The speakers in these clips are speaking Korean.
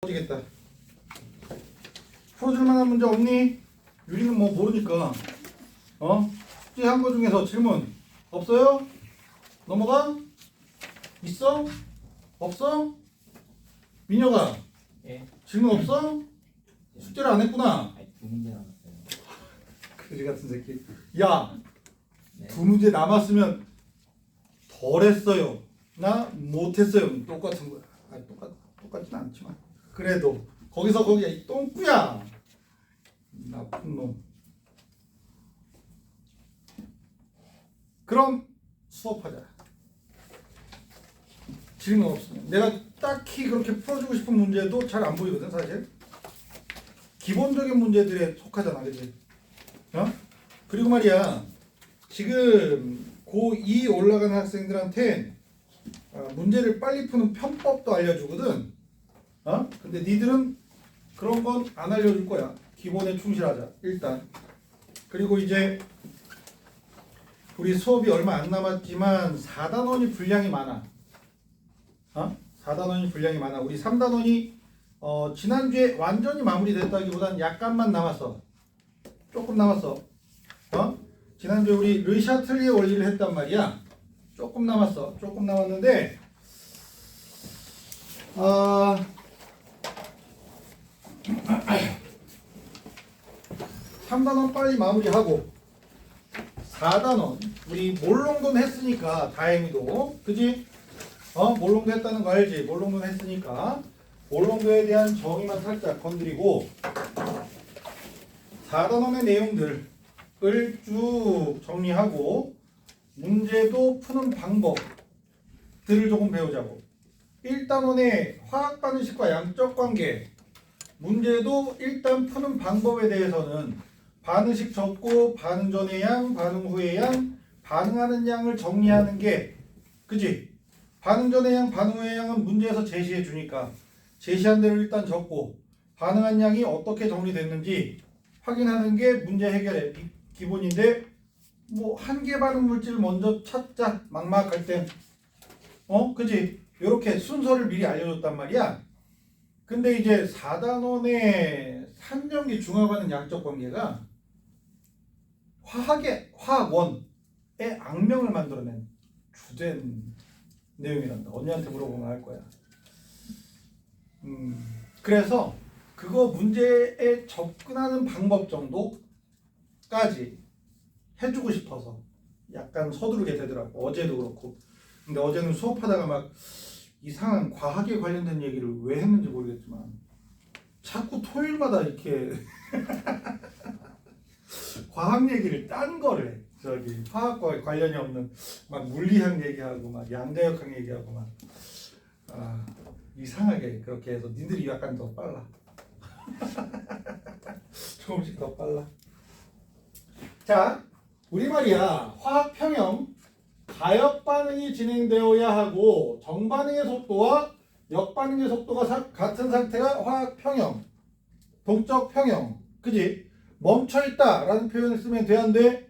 되겠다. 풀어줄 만한 문제 없니? 유리는 뭐 모르니까. 숙제한 거 중에서 질문 없어요? 넘어가? 있어? 없어? 민혁아, 예. 질문 없어? 숙제를 안 했구나. 아니, 두 문제 남았어요. 그지 같은 새끼. 야, 네. 두 문제 남았으면 덜 했어요. 나 못했어요. 똑같은 거야. 아니, 똑같진 않지만. 그래도 거기서 거기야 이 똥꾸야. 나쁜 놈. 그럼 수업하자. 질문 없으면. 내가 딱히 그렇게 풀어주고 싶은 문제도 잘 안 보이거든 사실. 기본적인 문제들에 속하잖아, 그치? 그리고 말이야, 지금 고2 올라가는 학생들한테 문제를 빨리 푸는 편법도 알려주거든. 근데 니들은 그런 건 안 알려줄 거야. 기본에 충실하자 일단. 그리고 이제 우리 수업이 얼마 안 남았지만 4단원이 분량이 많아. 4단원이 분량이 많아. 우리 3단원이 지난주에 완전히 마무리됐다기보단 약간만 남았어. 조금 남았어. 지난주에 우리 르샤틀리의 원리를 했단 말이야. 조금 남았어. 조금 남았는데 3단원 빨리 마무리하고 4단원 우리 몰롱돈 했으니까 다행히도, 그지? 몰롱도 했다는 거 알지? 몰롱돈 했으니까 몰롱도에 대한 정의만 살짝 건드리고 4단원의 내용들을 쭉 정리하고 문제도 푸는 방법들을 조금 배우자고. 1단원의 화학 반응식과 양적 관계 문제도 일단 푸는 방법에 대해서는 반응식 적고 반응 전의 양, 반응 후의 양, 반응하는 양을 정리하는 게, 그지? 반응 전의 양, 반응 후의 양은 문제에서 제시해 주니까 제시한 대로 일단 적고 반응한 양이 어떻게 정리됐는지 확인하는 게 문제 해결의 기본인데, 뭐 한계 반응 물질 먼저 찾자 막막할 땐, 그지? 이렇게 순서를 미리 알려줬단 말이야. 근데 이제 4단원의 3년기 중화반응 양적 관계가 화학원의 악명을 만들어낸 주된 내용이란다. 언니한테 물어보면 알 거야. 그래서 그거 문제에 접근하는 방법 정도까지 해주고 싶어서 약간 서두르게 되더라고. 어제도 그렇고. 근데 어제는 수업하다가 막 이상한 과학에 관련된 얘기를 왜 했는지 모르겠지만 자꾸 토요일마다 이렇게 과학 얘기를 딴 거를 해. 저기 화학과 관련이 없는 막 물리학 얘기하고 막 양자역학 얘기하고 막 이상하게 그렇게 해서 니들이 약간 더 빨라. 조금씩 더 빨라. 자, 우리 말이야, 화학 평형 가역 반응이 진행되어야 하고 정반응의 속도와 역반응의 속도가 같은 상태가 화학 평형, 동적 평형, 그지? 멈춰 있다라는 표현을 쓰면 돼, 안 돼?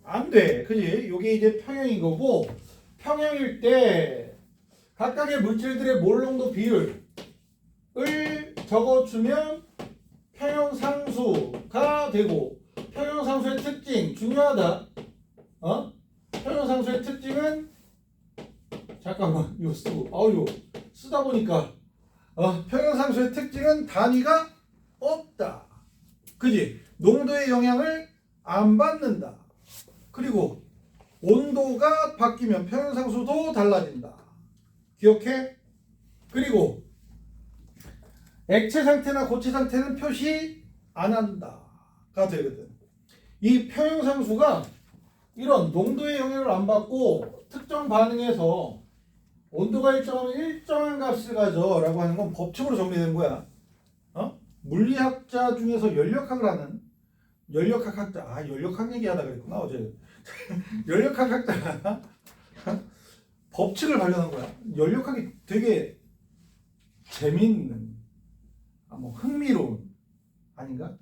안 돼, 그지? 요게 이제 평형인 거고, 평형일 때 각각의 물질들의 몰농도 비율을 적어주면 평형상수가 되고, 평형상수의 특징 중요하다. 평형상수의 특징은, 잠깐만 이거 쓰다 보니까 평형상수의 특징은 단위가 없다, 그지? 농도의 영향을 안 받는다. 그리고 온도가 바뀌면 평형상수도 달라진다. 기억해? 그리고 액체 상태나 고체 상태는 표시 안 한다가 되거든. 이 평형상수가 이런 농도의 영향을 안 받고 특정 반응에서 온도가 일정하면 일정한 값을 가져 라고 하는 건 법칙으로 정리된 거야. 물리학자 중에서 연력학을 하는 연력학 학자, 연력학 얘기하다 그랬구나 어제. 연력학 학자가 법칙을 발견한 거야. 연력학이 되게 재밌는, 뭐 흥미로운, 아닌가?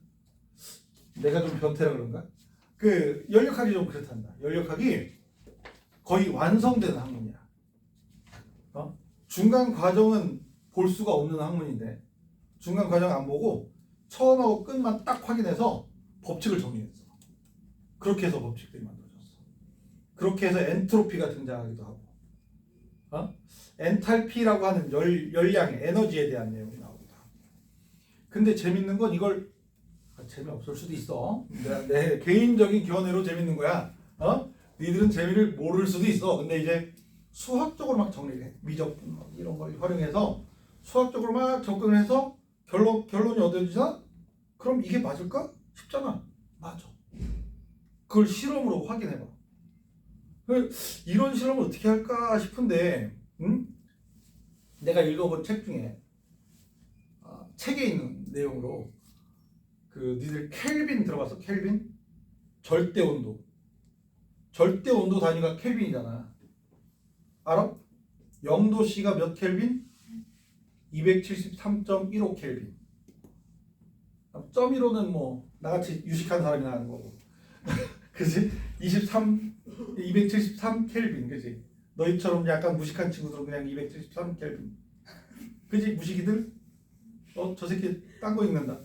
내가 좀 변태라 그런가? 그 연력학이 좀 그렇단다. 연력학이 거의 완성된 학문이야. 중간 과정은 볼 수가 없는 학문인데 중간 과정 안 보고 처음하고 끝만 딱 확인해서 법칙을 정리했어. 그렇게 해서 법칙들이 만들어졌어. 그렇게 해서 엔트로피가 등장하기도 하고, 엔탈피라고 하는 열량, 에너지에 대한 내용이 나오기도 하고. 근데 재밌는 건 이걸 재미없을 수도 있어. 내 개인적인 견해로 재밌는 거야. 니들은 재미를 모를 수도 있어. 근데 이제 수학적으로 막 정리를 해. 미적분 이런 걸 활용해서 수학적으로 막 접근을 해서 결론이 얻어지잖아? 그럼 이게 맞을까? 쉽잖아. 맞아. 그걸 실험으로 확인해봐. 이런 실험을 어떻게 할까 싶은데, 내가 읽어본 책 중에 책에 있는 내용으로 니들 켈빈 들어봤어? 켈빈? 절대 온도 단위가 켈빈이잖아. 알아? 0도씨가 몇 켈빈? 273.15 켈빈. .15는 뭐 나같이 유식한 사람이 나는 거고. 그지? 273 켈빈. 그지? 너희처럼 약간 무식한 친구들은 그냥 273 켈빈. 그지? 무식이들? 저 새끼 딴 거 읽는다.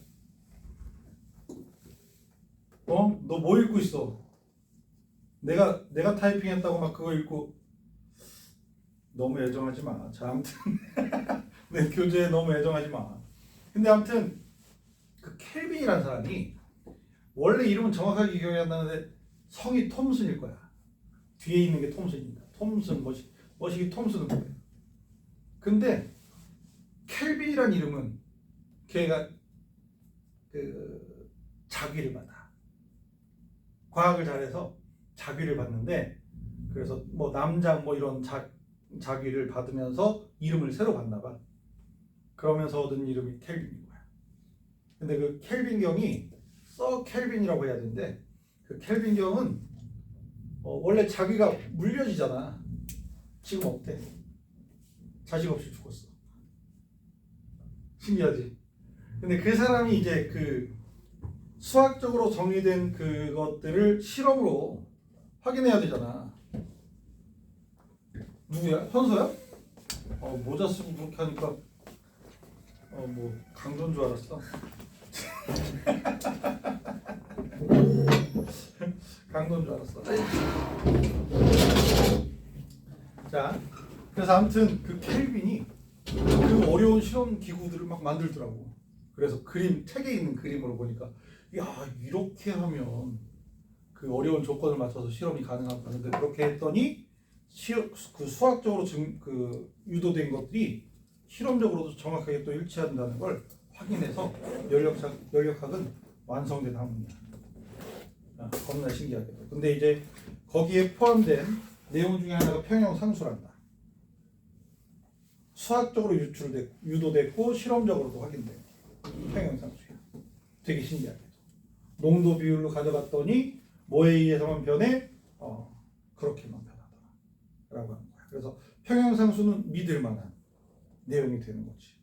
너 뭐 읽고 있어? 내가 타이핑했다고 막 그거 읽고. 너무 애정하지 마. 자, 아무튼 내 교재에 너무 애정하지 마. 근데 아무튼 그 켈빈이라는 사람이 원래 이름은 정확하게 기억이 안 나는데 성이 톰슨일 거야. 뒤에 있는 게 톰슨입니다. 톰슨 머시기 톰슨은 거예요. 근데 켈빈이라는 이름은 걔가 그 자귀를 받아. 과학을 잘해서 자귀를 받는데, 그래서 뭐 남장 뭐 이런 자귀를 받으면서 이름을 새로 받나 봐. 그러면서 얻은 이름이 켈빈인 거야. 근데 그 켈빈경이 서 켈빈이라고 해야 되는데, 그 켈빈경은 원래 자기가 물려지잖아. 지금 없대. 자식 없이 죽었어. 신기하지? 근데 그 사람이 이제 그 수학적으로 정리된 그것들을 실험으로 확인해야 되잖아. 누구야? 현서야? 모자 쓰고 그렇게 하니까 뭐 강도인 줄 알았어. 강도인 줄 알았어. 자, 그래서 아무튼 그 켈빈이 그 어려운 실험 기구들을 막 만들더라고. 그래서 책에 있는 그림으로 보니까, 야, 이렇게 하면 그 어려운 조건을 맞춰서 실험이 가능하다. 근데 그렇게 했더니 그 수학적으로 유도된 것들이 실험적으로도 정확하게 또 일치한다는 걸 확인해서 연력학은 완성된 학문이야. 겁나 신기하게도. 근데 이제 거기에 포함된 내용 중에 하나가 평형상수란다. 수학적으로 유도됐고 실험적으로도 확인된 평형상수야. 되게 신기하게. 농도 비율로 가져갔더니 뭐에 의해서만 변해? 그렇게만 변하더라 라고 하는 거야. 그래서 평형상수는 믿을 만한 내용이 되는 거지.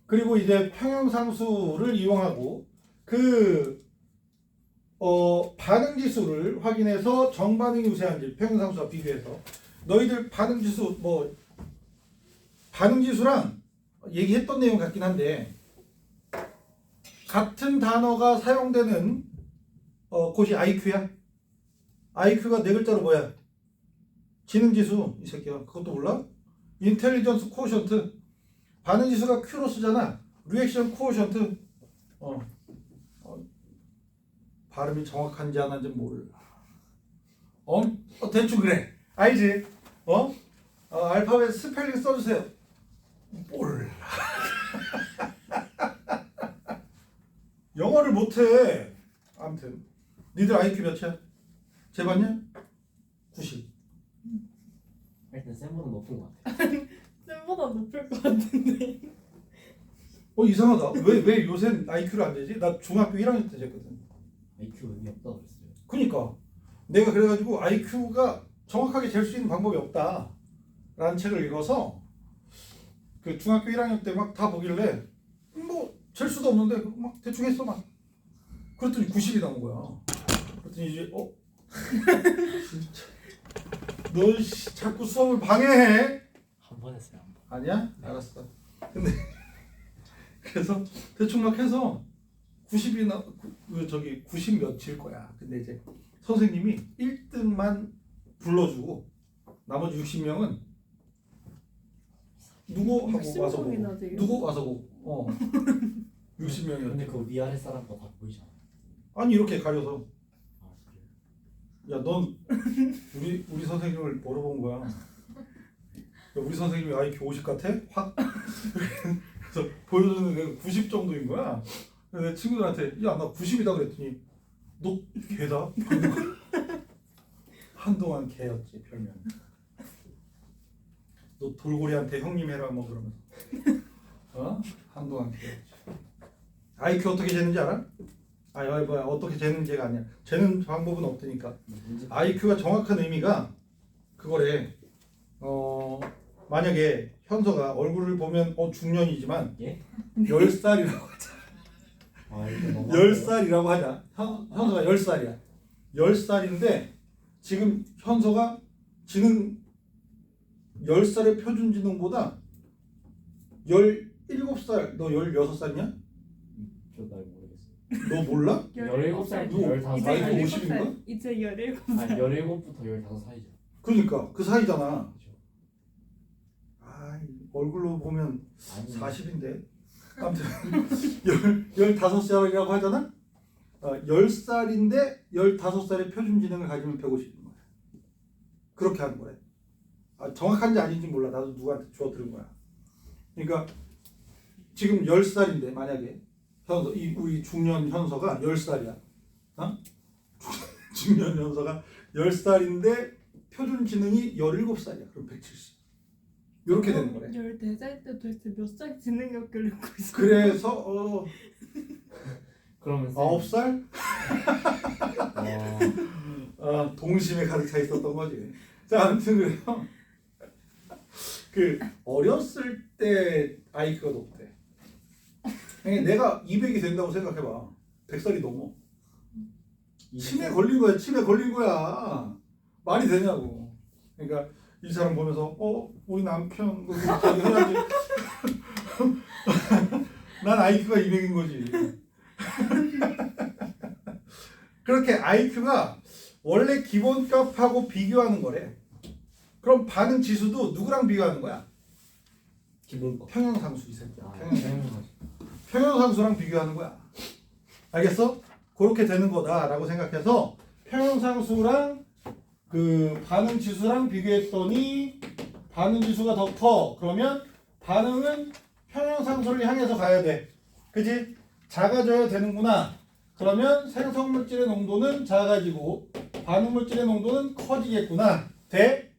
그리고 이제 평형상수를 이용하고 반응지수를 확인해서 정반응이 우세한지 평형상수와 비교해서 너희들 반응지수 반응지수랑 얘기했던 내용 같긴 한데, 같은 단어가 사용되는 곳이 IQ야. IQ가 네 글자로 뭐야? 지능지수. 이 새끼야. 그것도 몰라? 인텔리전스 코어션트. 반응지수가 Q로 쓰잖아. 리액션 코어션트. 발음이 정확한지 안 한지 몰라. 대충 그래. 알지? 알파벳 스펠링 써주세요. 몰라. 영어를 못해. 아무튼 니들 IQ 몇이야? 재봤냐? 90. 일단 쌤보다 높은 것 같아. 쌤보다 높을 것 같은데. 이상하다. 왜 요새 IQ를 안 되지? 나 중학교 1학년 때 쟀거든. IQ 의미 없다고 그랬어요. 그니까 내가 그래가지고 IQ가 정확하게 잴 수 있는 방법이 없다 라는 책을 읽어서 그 중학교 1학년 때 막 다 보길래 잴 수도 없는데 막 대충 했어 막. 그랬더니 90이 나온 거야. 그랬더니 이제 진짜 너 자꾸 수업을 방해해. 한 번 했어요, 한 번. 아니야? 알았어. 근데 그래서 대충 막 해서 90이나 저기 90 몇일 거야. 근데 이제 선생님이 1등만 불러주고 나머지 60명은 누구 하고 와서 보고 60명이나 돼요? 누구 와서 보고 60명이었지. 근데 그 위아래 사람 거 다 보이잖아. 아니 이렇게 가려서 아 그래. 야 넌 우리 선생님을 뭐로 본 거야? 야, 우리 선생님이 IQ 50 같아? 확 그래서 보여주는 내가 90 정도인 거야. 그래서 내 친구들한테 야 나 90이다 그랬더니 너 개다? 한동안 개였지 별명. 너 돌고래한테 형님 해라 뭐 그러면서 한동안 개였지. IQ 어떻게 재는지 알아? 뭐야 어떻게 재는지가 아니야. 재는 방법은 없으니까. IQ가 정확한 의미가 그거래. 만약에 현서가 얼굴을 보면 중년이지만 예? 10살이라고 하자. 아 이거 너무 10살이라고 하자. 현서가 10살이야. 10살인데 지금 현서가 지능 10살의 표준 지능보다 17살, 너 16살이냐? 저날 모르겠어. 너 몰라? 17살 누구? 15살 이제 나이가 사이. 50 인가? 이제 17살. 아니 17부터 15 사이죠. 그러니까 그 사이잖아. 그죠. 얼굴로 보면 아니 40인데 아무튼 15살이라고 하잖아. 10살인데 15살의 표준 지능을 가지면 150인 거야. 그렇게 하는 거래. 정확한지 아닌지 몰라. 나도 누구한테 주워 들은 거야. 그러니까 지금 10살인데 만약에 현서 우리 중년 현서가 10살이야. 중년 현서가 10살인데 표준 지능이 17살이야. 그럼 170. 이렇게 되는 거래. 14살 때 도대체 몇 살 지능력을 갖고 있어? 그래서 그러면 9살? 어, 동심에 가득 차 있었던 거지. 자, 아무튼 그래요. 그 어렸을 때 IQ가 높대. 내가 200이 된다고 생각해봐. 100살이 넘어. 치매 걸린 거야. 치매 걸린 거야. 말이 되냐고. 그러니까 이 사람 보면서 우리 남편 거 저기 해야지. 난 IQ가 200인 거지. 그렇게 IQ가 원래 기본값하고 비교하는 거래. 그럼 반응 지수도 누구랑 비교하는 거야? 기본 거. 평형상수 이 새끼야. 아, 평형상수. 평형상수랑 비교하는 거야. 알겠어? 그렇게 되는 거다라고 생각해서 평형상수랑 그 반응 지수랑 비교했더니 반응 지수가 더 커. 그러면 반응은 평형상수를 향해서 가야 돼. 그지? 작아져야 되는구나. 그러면 생성물질의 농도는 작아지고 반응물질의 농도는 커지겠구나. 돼?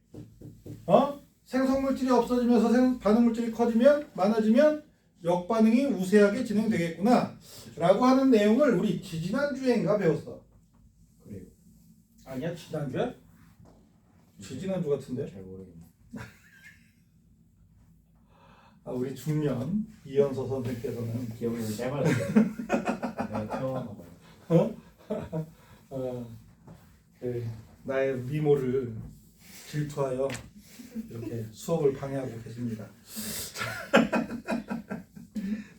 생성물질이 없어지면서 반응물질이 커지면 많아지면 역반응이 우세하게 진행되겠구나 라고 하는 내용을 우리 지지난주에인가 배웠어. 그래요. 아니야? 지난주야? 지지난주 같은데? 잘 모르겠네. 우리 중년 이현서 선생께서는 기억력이 짧아졌어요. 내가 태어나 봐요. 나의 미모를 질투하여 이렇게 수업을 방해하고 계십니다.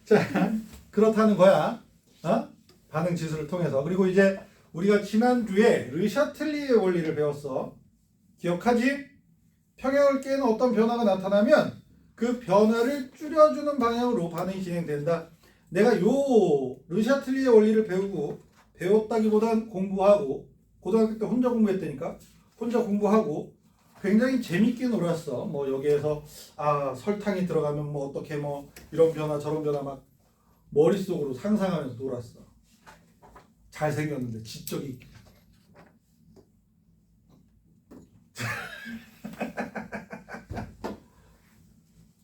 자, 그렇다는 거야. 반응 지수를 통해서. 그리고 이제 우리가 지난주에 르샤틀리의 원리를 배웠어. 기억하지? 평형을 깨는 어떤 변화가 나타나면 그 변화를 줄여주는 방향으로 반응이 진행된다. 내가 요 르샤틀리의 원리를 배웠다기보단 공부하고 고등학교 때 혼자 공부했다니까 혼자 공부하고 굉장히 재밌게 놀았어. 뭐 여기에서 설탕이 들어가면 뭐 어떻게 뭐 이런 변화 저런 변화 막 머릿속으로 상상하면서 놀았어. 잘생겼는데 지적이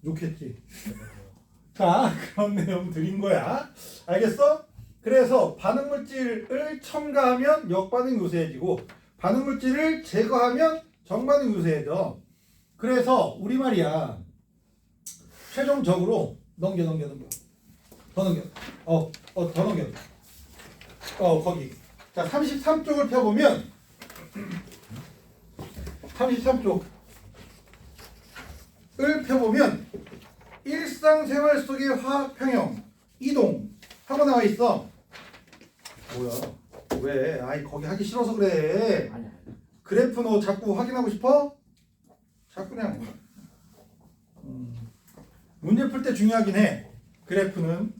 욕했지. 자, 그런 내용 드린 거야. 알겠어? 그래서 반응물질을 첨가하면 역반응이 우세해지고 반응물질을 제거하면 정반응이 우세해져. 그래서 우리 말이야. 최종적으로 넘겨. 더 넘겨. 더 넘겨. 거기. 자, 33쪽을 펴보면 33쪽을 펴보면 일상생활 속의 화학 평형 이동 하고 나와 있어. 뭐야? 왜? 아이 거기 하기 싫어서 그래. 아니. 그래프 너 자꾸 확인하고 싶어? 자꾸 그냥 문제 풀 때 중요하긴 해. 그래프는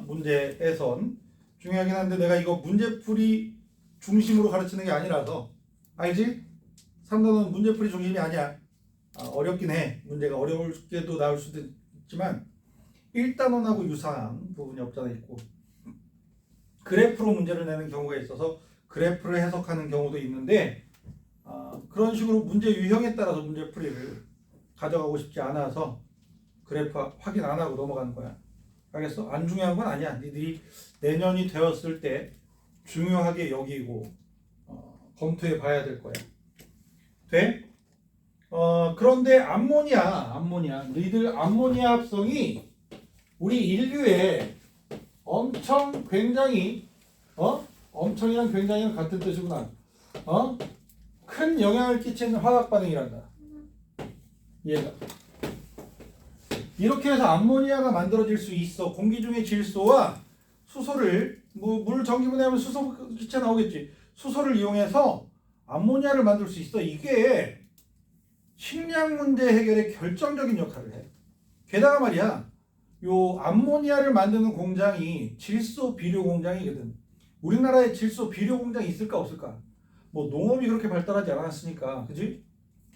문제에선 중요하긴 한데 내가 이거 문제풀이 중심으로 가르치는 게 아니라서 알지? 3단원 문제풀이 중심이 아니야. 어렵긴 해. 문제가 어려울게도 나올 수도 있지만 1단원하고 유사한 부분이 없잖아 있고 그래프로 문제를 내는 경우가 있어서 그래프를 해석하는 경우도 있는데 그런 식으로 문제 유형에 따라서 문제풀이를 가져가고 싶지 않아서 그래프 확인 안 하고 넘어가는 거야. 알겠어? 안 중요한 건 아니야. 니들이 내년이 되었을 때 중요하게 여기고 검토해 봐야 될 거야. 돼? 그런데 암모니아 너희들 암모니아 합성이 우리 인류에 엄청 굉장히 엄청이랑 굉장히는 같은 뜻이구나. 큰 영향을 끼치는 화학 반응이란다. 얘가 이렇게 해서 암모니아가 만들어질 수 있어. 공기 중의 질소와 수소를 물 전기분해하면 수소 기체 나오겠지. 수소를 이용해서 암모니아를 만들 수 있어. 이게 식량 문제 해결에 결정적인 역할을 해. 게다가 말이야, 요 암모니아를 만드는 공장이 질소 비료 공장이거든. 우리나라에 질소 비료 공장이 있을까 없을까? 뭐 농업이 그렇게 발달하지 않았으니까, 그지?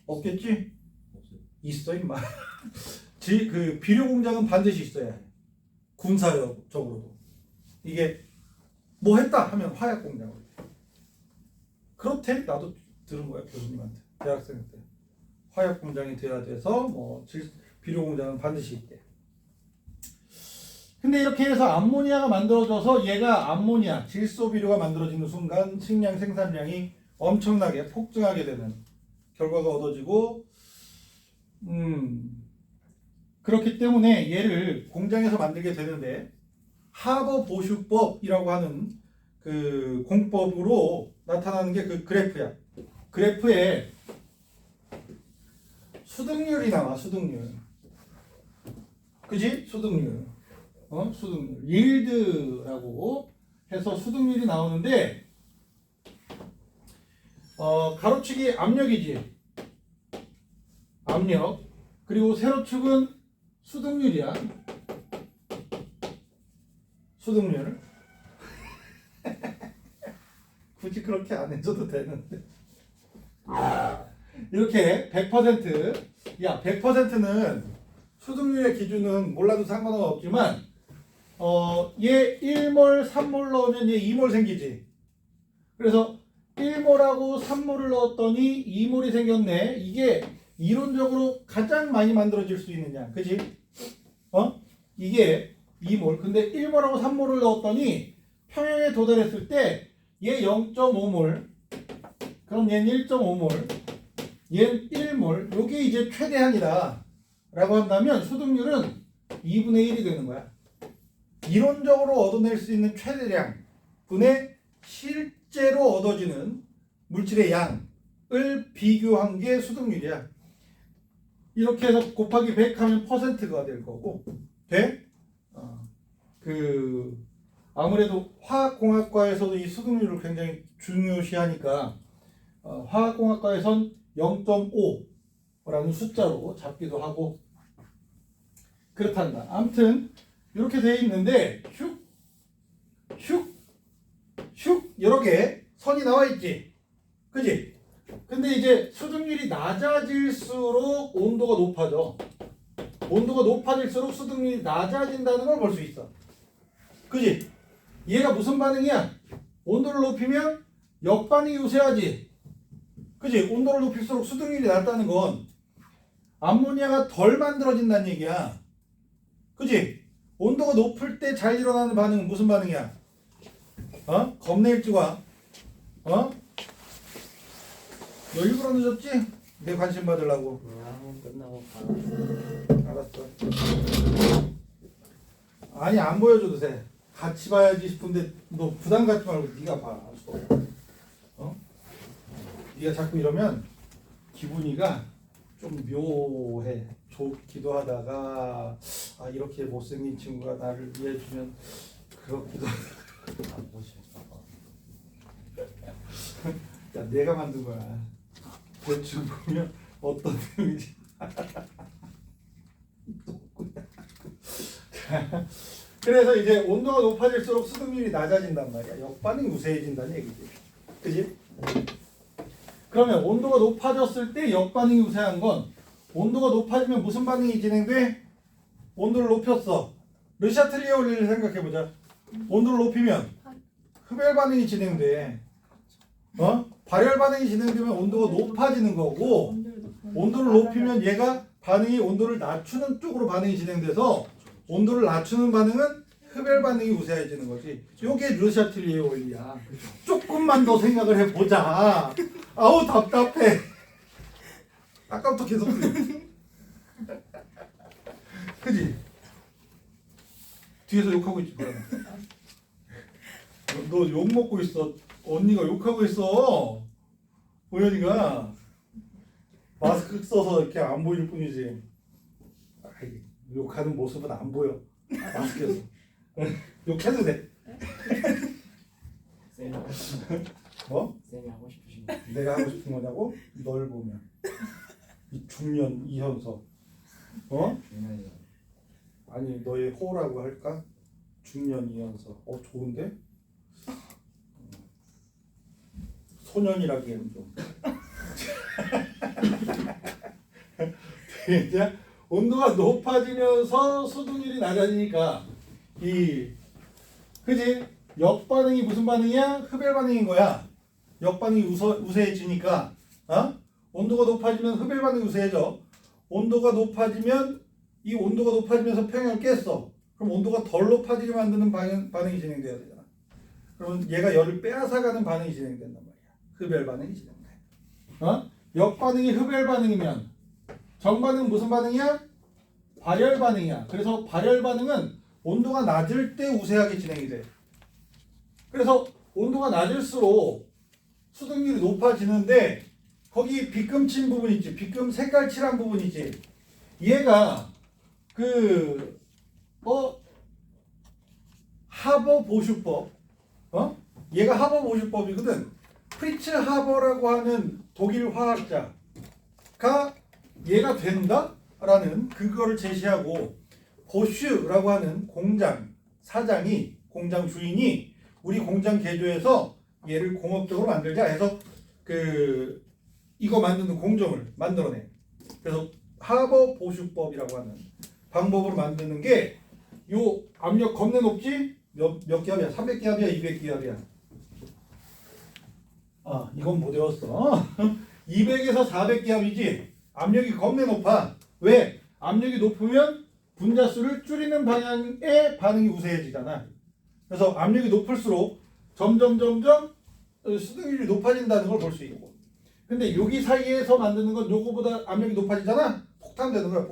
없겠지? 있어 임마. 그 비료 공장은 반드시 있어야 해. 군사적으로도. 이게 뭐 했다 하면 화약 공장으로. 그렇대? 나도 들은 거야 교수님한테 대학생 때. 화약 공장이 돼야 돼서 뭐 비료 공장은 반드시 있대. 근데 이렇게 해서 암모니아가 만들어져서 얘가 암모니아 질소 비료가 만들어지는 순간 식량 생산량이 엄청나게 폭증하게 되는 결과가 얻어지고 그렇기 때문에 얘를 공장에서 만들게 되는데 하버 보슈법이라고 하는 그 공법으로 나타나는 게 그 그래프야. 그래프에 수득률이 나와. 수득률. 그지? 수득률. 수득률. yield라고 해서 수득률이 나오는데 가로축이 압력이지. 압력. 그리고 세로축은 수득률이야. 수득률. 굳이 그렇게 안 해줘도 되는데. 이렇게 100%. 야, 100%는 수득률의 기준은 몰라도 상관은 없지만 얘 1몰, 3몰 넣으면 얘 2몰 생기지. 그래서 1몰하고 3몰을 넣었더니 2몰이 생겼네. 이게 이론적으로 가장 많이 만들어질 수 있는 양. 그지? 이게 2몰. 근데 1몰하고 3몰을 넣었더니 평형에 도달했을 때 얘 0.5몰. 그럼 얘는 1.5몰. 얘는 1몰. 요게 이제 최대한이다. 라고 한다면 수득률은 2분의 1이 되는 거야. 이론적으로 얻어낼 수 있는 최대량 분의 실제로 얻어지는 물질의 양을 비교한 게 수득률이야. 이렇게 해서 곱하기 100 하면 %가 될 거고. 돼? 아무래도 화학공학과에서도 이 수득률을 굉장히 중요시하니까 화학공학과에선 0.5라는 숫자로 잡기도 하고 그렇단다. 아무튼 이렇게 되어 있는데 슉 이렇게 선이 나와 있지. 그지? 근데 이제 수득률이 낮아질수록 온도가 높아져. 온도가 높아질수록 수득률이 낮아진다는 걸 볼 수 있어. 그지? 얘가 무슨 반응이야? 온도를 높이면 역반응이 우세하지. 그지? 온도를 높일수록 수득률이 낮다는 건 암모니아가 덜 만들어진다는 얘기야. 그지? 온도가 높을 때 잘 일어나는 반응은 무슨 반응이야? 겁내 일찍 와. 너 일부러 늦었지? 내 관심 받으려고. 끝나고 알았어. 아니 안 보여줘도 돼. 같이 봐야지 싶은데 너 부담 갖지 말고 네가 봐. 네가 자꾸 이러면 기분이가 좀 묘해. 좋기도 하다가 아 이렇게 못생긴 친구가 나를 이해해주면 그렇기도 하다가 안 보실까봐. 야 내가 만든 거야. 대충 보면 어떤 내용인지 그래서 이제 온도가 높아질수록 수등률이 낮아진단 말이야. 역반응이 우세해진다는 얘기지. 그지? 그러면 온도가 높아졌을 때 역반응이 우세한 건 온도가 높아지면 무슨 반응이 진행돼? 온도를 높였어. 르샤틀리에 원리를 생각해보자. 온도를 높이면 흡열 반응이 진행돼. 발열 반응이 진행되면 온도가 높아지는 거고 온도를 높이면 얘가 반응이 온도를 낮추는 쪽으로 반응이 진행돼서 온도를 낮추는 반응은 흡열 반응이 우세해지는 거지. 이게 르샤틀리에 원리야. 조금만 더 생각을 해보자. 아우 답답해. 아까부터 계속 그래. 그지? 뒤에서 욕하고 있지 뭐야. 너 욕 먹고 있어. 언니가 욕하고 있어. 오연이가 마스크 써서 이렇게 안 보일 뿐이지. 아이, 욕하는 모습은 안 보여. 마스크에서. 욕해도 돼. 쌤이 하고 싶은 뭐? 쌤이 하고 싶으신 거. 내가 하고 싶은 거냐고? 널 보면 이 중년 이현석 중요해요. 아니 너의 호라고 할까? 중년 이현석 좋은데? 소년이라기에는 좀 이제 온도가 높아지면서 수등률이 낮아지니까 그지? 역반응이 무슨 반응이야? 흡열 반응인 거야. 역반응이 우세해지니까 온도가 높아지면 흡열 반응이 우세해져. 온도가 높아지면 이 온도가 높아지면서 평형을 깼어. 그럼 온도가 덜 높아지게 만드는 반응이 진행돼야 되잖아. 그러면 얘가 열을 빼앗아가는 반응이 진행된단 말이야. 흡열 반응이 진행돼. 역반응이 흡열 반응이면 정반응은 무슨 반응이야? 발열 반응이야. 그래서 발열 반응은 온도가 낮을 때 우세하게 진행이 돼. 그래서 온도가 낮을수록 수등률이 높아지는데 거기 빗금 친 부분 있지. 빗금 색깔 칠한 부분 있지. 얘가 하버 보슈법 얘가 하버 보슈법이거든. 프리츠 하버라고 하는 독일 화학자가 얘가 된다라는 그거를 제시하고 보슈라고 하는 공장 사장이 공장 주인이 우리 공장 개조해서 얘를 공업적으로 만들자 해서 이거 만드는 공정을 만들어내. 그래서 하버 보슈법이라고 하는 방법으로 만드는 게 요 압력 겁내 높지? 몇 기압이야? 300기압이야? 200기압이야? 이건 못 외웠어. 200에서 400기압이지. 압력이 겁내 높아. 왜? 압력이 높으면 분자수를 줄이는 방향의 반응이 우세해지잖아. 그래서 압력이 높을수록 점점 수등률이 높아진다는 걸 볼 수 있고. 근데 여기 사이에서 만드는 건 요거보다 압력이 높아지잖아. 폭탄 되는 거야.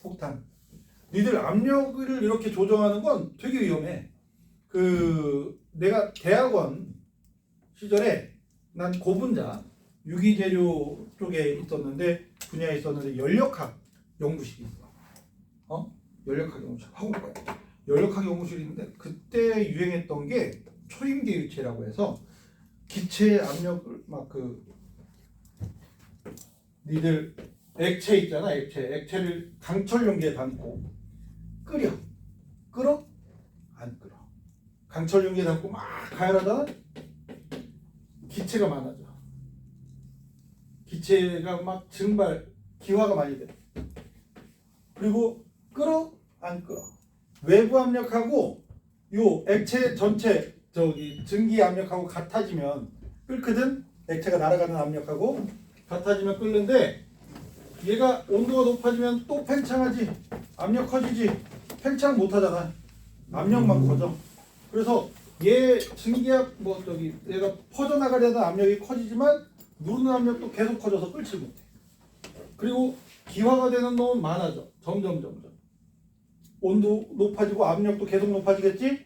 폭탄. 니들 압력을 이렇게 조정하는 건 되게 위험해. 내가 대학원 시절에 난 고분자 유기재료 쪽에 있었는데 분야에 있었는데 연력학 연구실이 있어. 연력학 연구실 화공과에 연력학 연구실이 있는데 그때 유행했던 게 초임계유체라고 해서 기체 압력을 니들 액체 있잖아. 액체를 강철 용기에 담고 끓어? 안 끓어. 강철 용기에 담고 막 가열하다가 기체가 많아져. 기체가 막 기화가 많이 돼. 그리고 끓어? 안 끓어. 외부 압력하고 요 액체 전체 증기 압력하고 같아지면 끓거든. 액체가 날아가는 압력하고 같아지면 끓는데 얘가 온도가 높아지면 또 팽창하지. 압력 커지지. 팽창 못 하잖아. 압력만 커져. 그래서 얘 증기압 얘가 퍼져나가려는 압력이 커지지만 누르는 압력도 계속 커져서 끓지 못해. 그리고 기화가 되는 놈은 많아져. 점점. 온도 높아지고 압력도 계속 높아지겠지?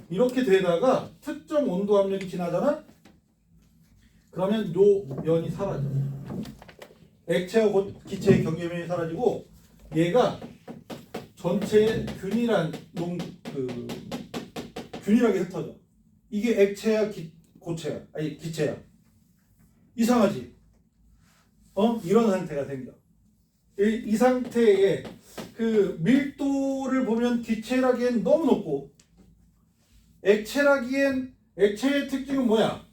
이렇게 되다가 특정 온도 압력이 지나잖아? 그러면 요 면이 사라져. 액체와 기체의 경계면이 사라지고 얘가 전체에 균일하게 흩어져. 이게 액체야, 고체야, 아니 기체야. 이상하지? 이런 상태가 생겨. 이 상태에 그 밀도를 보면 기체라기엔 너무 높고, 액체라기엔 액체의 특징은 뭐야?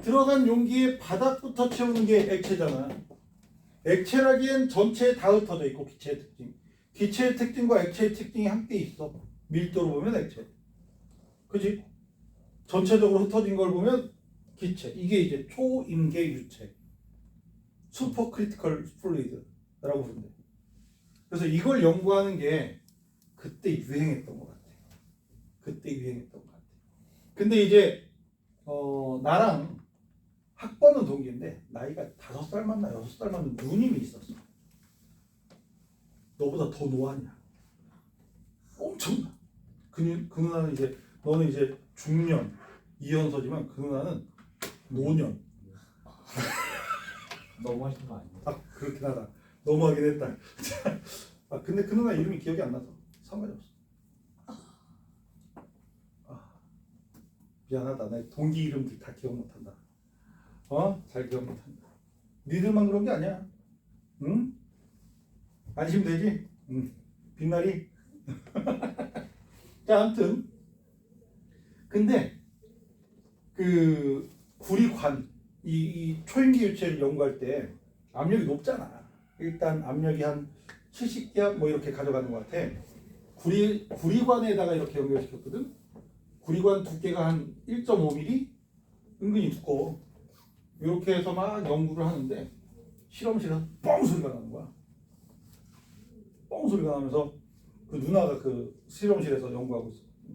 들어간 용기의 바닥부터 채우는 게 액체잖아. 액체라기엔 전체에 다 흩어져 있고, 기체의 특징. 기체의 특징과 액체의 특징이 함께 있어. 밀도로 보면 액체. 그지? 전체적으로 흩어진 걸 보면 기체. 이게 이제 초임계 유체. 슈퍼 크리티컬 플루이드라고 부른대. 그래서 이걸 연구하는 게 그때 유행했던 것 같아. 근데 이제 나랑 학번은 동기인데 나이가 5살 맞나 6살 맞는 누님이 있었어. 너보다 더 노하냐? 엄청나. 그 누나는 이제 너는 이제 중년 이연서지만 그 누나는 노년. 너무 하신 거 아니에요? 아 그렇긴 하다. 너무하긴 했다. 아 근데 그 누나 이름이 기억이 안 나서 상관이 없어. 미안하다. 내 동기 이름들 다 기억 못한다. 잘 기억 못한다. 니들만 그런 게 아니야. 응? 안심되지? 응. 빛나리? 자, 아무튼 근데 그 구리관 이 초임계 유체를 연구할 때 압력이 높잖아. 일단 압력이 한 70기압 뭐 이렇게 가져가는 것 같아. 구리관에다가 이렇게 연결시켰거든. 구리관 두께가 한 1.5mm? 은근히 두꺼워. 이렇게 해서 막 연구를 하는데 실험실에서 뻥 소리가 나는 거야. 뻥 소리가 나면서 그 누나가 그 실험실에서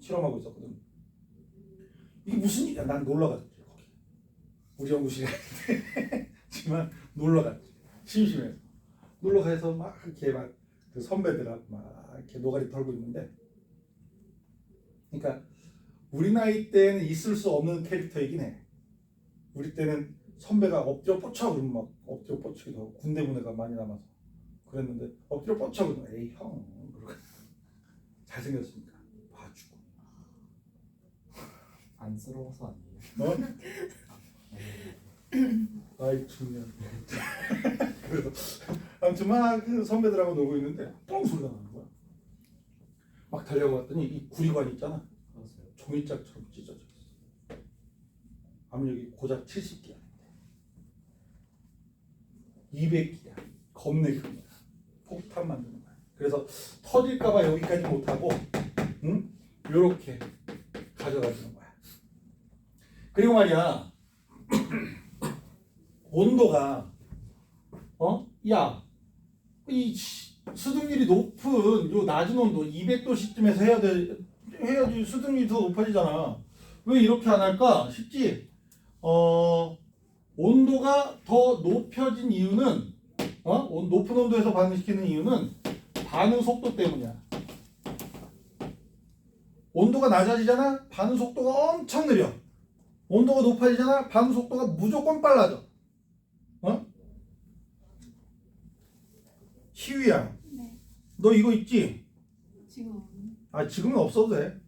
실험하고 있었거든. 이게 무슨 일이야? 난 놀러갔지 거기. 우리 연구실에 하지만 놀러갔지. 심심해서 놀러가서 막 이렇게 막 그 선배들하고 막 이렇게 노가리 털고 있는데, 그러니까 우리 나이 때는 있을 수 없는 캐릭터이긴 해. 우리 때는 선배가 엎드려 뻗쳐 그러면 막 엎드려 뻗치기도 하고, 군대 문화가 많이 남아서 그랬는데 엎드려 뻗쳐 그러면 에이 형 그러고 잘생겼으니까 봐주고. 안쓰러워서 아니에요? 아이 중년. 그래서 아무튼 막 그 선배들하고 놀고 있는데 뻥 소리가 나는 거야. 막 달려갔더니 이 구리관 있잖아. 종이짝처럼 찢어져 있어. 압력이 고작 70기야. 200기야. 겁내 큰 거야. 폭탄 만드는 거야. 그래서 터질까봐 여기까지 못하고, 응? 요렇게 가져가주는 거야. 그리고 말이야, 온도가, 야, 이 수등률이 높은 요 낮은 온도 200도씨쯤에서 해야지 수등률이 더 높아지잖아. 왜 이렇게 안 할까 싶지? 온도가 더 높여진 이유는, 높은 온도에서 반응시키는 이유는 반응 속도 때문이야. 온도가 낮아지잖아? 반응 속도가 엄청 느려. 온도가 높아지잖아? 반응 속도가 무조건 빨라져. 희위야. 네. 너 이거 있지? 지금 지금은 없어도 돼.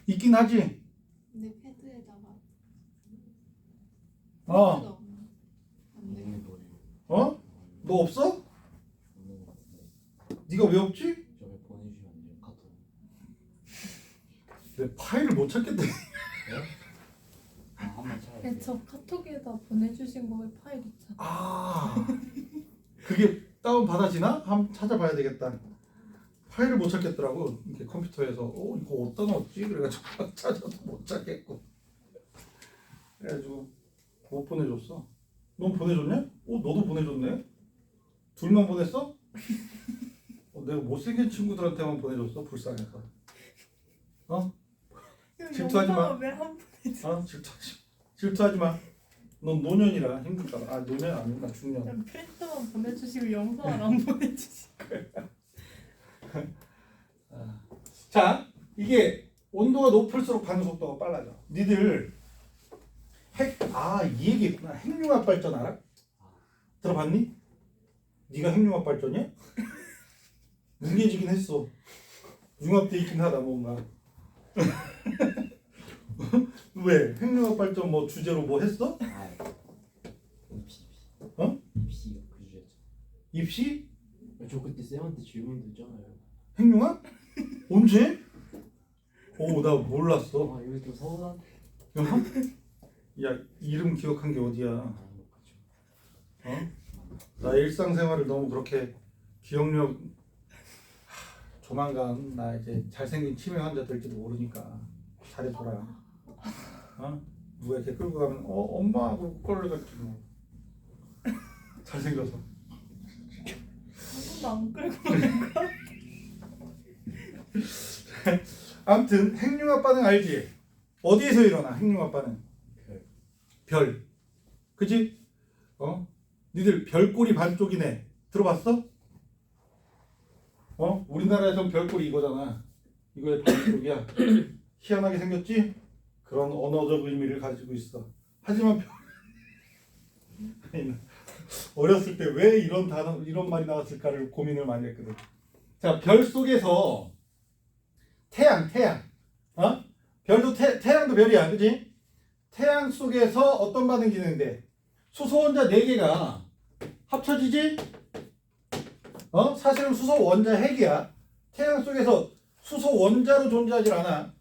있긴 하지? 내 패드에다가 어. 안 돼. 너 없어? 없는 것 같은데. 네가 왜 없지? 저기 보내주시면 안 돼요? 카톡. 내 파일을 못 찾겠다. 한번 찾아볼게요. 네, 저 카톡에다 보내주신 거에 파일 있잖아. 그게 다운 받아지나? 한번 찾아봐야 되겠다. 파일을 못 찾겠더라고. 이렇게 컴퓨터에서 이거 어디다 넣었지? 그래가지고 찾아도 못 찾겠고. 그래가지고 못 보내줬어. 넌 보내줬냐? 너도 보내줬네? 둘만 보냈어? 내가 못생긴 친구들한테만 보내줬어. 불쌍해서. 질투하지 마. 왜한 질투하지 마. 넌 노년이라 힘들까 봐. 노년 아닌가 중년. 번 프린트만 보내주시고 영상을 안 보내주시고. 자, 이게 온도가 높을수록 반응 속도가 빨라져. 니들 이 얘기 있구나. 핵융합 발전 알아? 들어봤니? 네가 핵융합 발전이야? 뭉개지긴 했어. 융합돼 있긴 하다 뭔가. 왜? 핵융합 발전 뭐 주제로 뭐 했어? 아, 입시. 어? 입시 그 주제죠. 입시? 저 그때 쌤한테 질문도 했잖아요. 핵융합? 언제? 오, 나 몰랐어. 아, 이거 좀 서운한. 야, 이름 기억한 게 어디야? 아, 그렇죠. 어? 나 일상생활을 너무 그렇게 기억력 조만간 나 이제 잘생긴 치매 환자 될지도 모르니까 잘해줘라. 어? 누가 이렇게 끌고 가면 엄마 하고 끌어가지고 뭐. 잘생겨서. 아무도 안 끌고 가는 거. 아무튼 핵융합 반응 알지? 어디에서 일어나 핵융합 반응? 별. 그치? 니들 별꼬리 반쪽이네. 들어봤어? 우리나라에선 별꼬리 이거잖아. 이거의 반쪽이야. 희한하게 생겼지? 그런 언어적 의미를 가지고 있어. 하지만 아니, 어렸을 때 왜 이런 단어, 이런 말이 나왔을까를 고민을 많이 했거든. 자, 별 속에서 태양. 별도 태양도 별이야, 그지? 태양 속에서 어떤 반응이 진행돼? 수소 원자 4개가 합쳐지지? 사실은 수소 원자 핵이야. 태양 속에서 수소 원자로 존재하지 않아.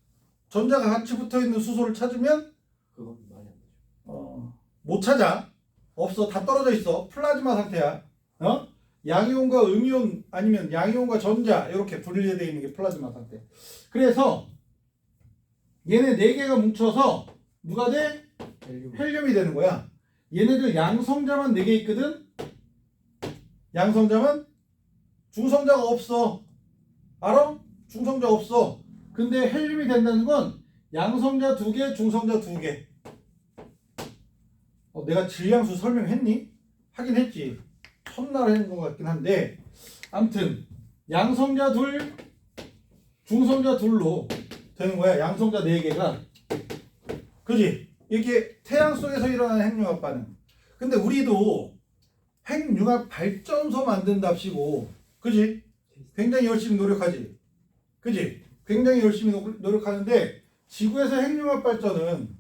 전자가 같이 붙어 있는 수소를 찾으면 그건 말이 안 되죠. 못 찾아. 없어. 다 떨어져 있어. 플라즈마 상태야. 양이온과 음이온 아니면 양이온과 전자 이렇게 분리되어 있는 게 플라즈마 상태. 그래서 얘네 4개가 뭉쳐서 누가 돼? 헬륨이 되는 거야. 얘네들 양성자만 4개 있거든. 양성자만 중성자가 없어. 알아? 중성자 없어. 근데 헬륨이 된다는 건 양성자 2개, 중성자 2개. 내가 질량수 설명했니? 하긴 했지. 첫날 했는 것 같긴 한데 아무튼 양성자 2, 중성자 2로 되는 거야. 양성자 4개가. 그지? 이게 태양 속에서 일어나는 핵융합 반응. 근데 우리도 핵융합 발전소 만든답시고, 그지? 굉장히 열심히 노력하지. 그지? 굉장히 열심히 노력하는데 지구에서 핵융합 발전은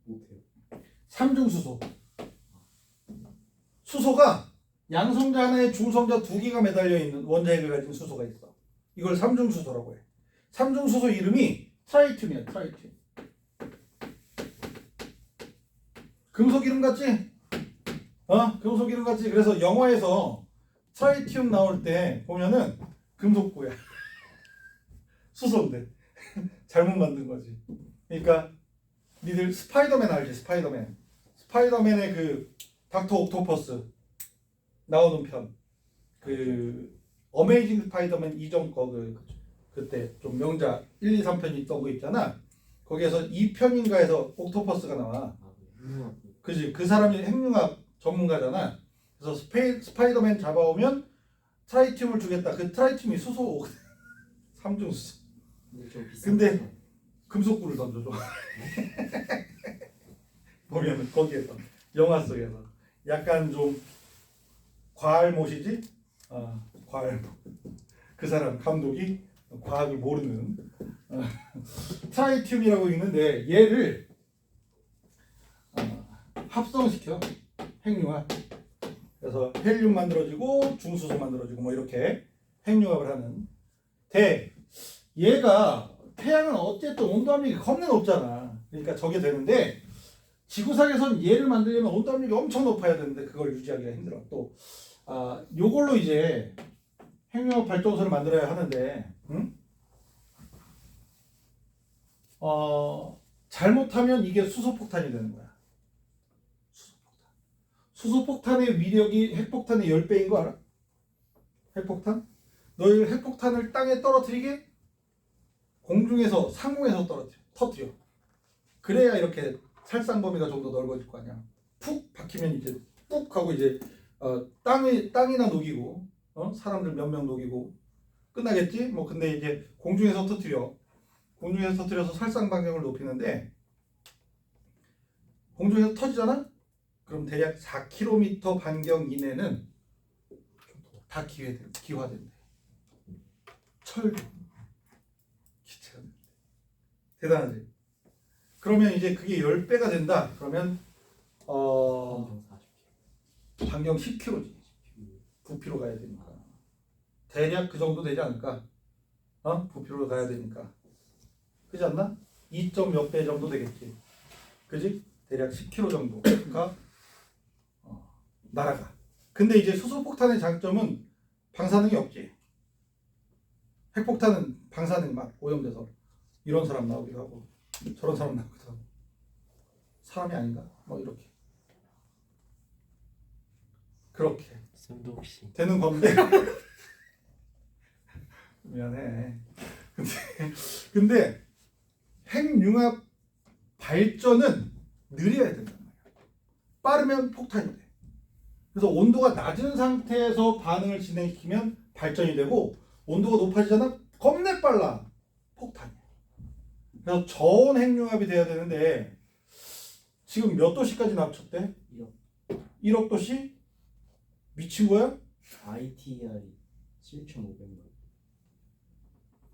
못해요. 삼중수소. 수소가 양성자 하나에 중성자 2개가 매달려 있는 원자핵을 가진 수소가 있어. 이걸 삼중수소라고 해. 삼중수소 이름이 트라이튬이야. 트라이튬. 금속 이름 같지? 금속 이름 같지? 그래서 영화에서 트라이튬 나올 때 보면은 금속구야. 수소인데 잘못 만든 거지. 그러니까 니들 스파이더맨 알지? 스파이더맨. 스파이더맨의 그 닥터 옥토퍼스 나오는 편. 그 어메이징 스파이더맨 이전 거 그때 좀 명작 1, 2, 3편이 있던 거 있잖아. 거기에서 2편인가에서 옥토퍼스가 나와. 그지? 그 사람이 핵융합 전문가잖아. 그래서 스파이더맨 잡아오면 트라이튬을 주겠다. 그 트라이튬이 수소 삼중수소. 근데 금속구를 던져줘. 보면은 거기에서 영화 속에서 약간 좀 과알못이지? 과알못. 그 사람 감독이 과학을 모르는 트라이튬이라고 있는데 얘를 합성시켜. 핵융합. 그래서 헬륨 만들어지고 중수소 만들어지고 뭐 이렇게 핵융합을 하는. 얘가 태양은 어쨌든 온도압력이 겁나 높잖아. 그러니까 저게 되는데 지구상에선 얘를 만들려면 온도압력이 엄청 높아야 되는데 그걸 유지하기가 힘들어. 또 요걸로 이제 핵융합 발전소를 만들어야 하는데 잘못하면 이게 수소폭탄이 되는 거야. 수소폭탄의 위력이 핵폭탄의 10배인 거 알아? 핵폭탄? 너희 핵폭탄을 땅에 떨어뜨리게 공중에서 상공에서 터뜨려. 그래야 이렇게 살상 범위가 좀 더 넓어질 거 아니야. 푹 박히면 이제 푹 하고 이제 땅이나 녹이고 사람들 몇 명 녹이고 끝나겠지? 뭐 근데 이제 공중에서 터뜨려서 살상 반경을 높이는데 공중에서 터지잖아? 그럼 대략 4km 반경 이내는 다 기화된대. 철도, 기체가 된대. 대단하지. 그러면 이제 그게 10배가 된다. 그러면 반경 10km지. 부피로 가야 되니까. 대략 그 정도 되지 않을까? 부피로 가야 되니까. 그렇지 않나? 2점 몇 배 정도 되겠지. 그지? 대략 10km 정도가 날아가. 근데 이제 수소폭탄의 장점은 방사능이 없지. 핵폭탄은 방사능 막 오염돼서 이런 사람 나오기도 하고 저런 사람 나오기도 하고 사람이 아닌가? 뭐 이렇게 그렇게 쌤도 혹시 되는 건데 미안해. 근데 핵융합 발전은 느려야 된단 말이야. 빠르면 폭탄이 돼. 그래서 온도가 낮은 상태에서 반응을 진행시키면 발전이 되고 온도가 높아지잖아? 겁내 빨라. 폭탄이야. 그래서 저온 핵융합이 돼야 되는데 지금 몇 도씨까지 낮췄대? 1억 도씨? 미친 거야? ITR 7,500만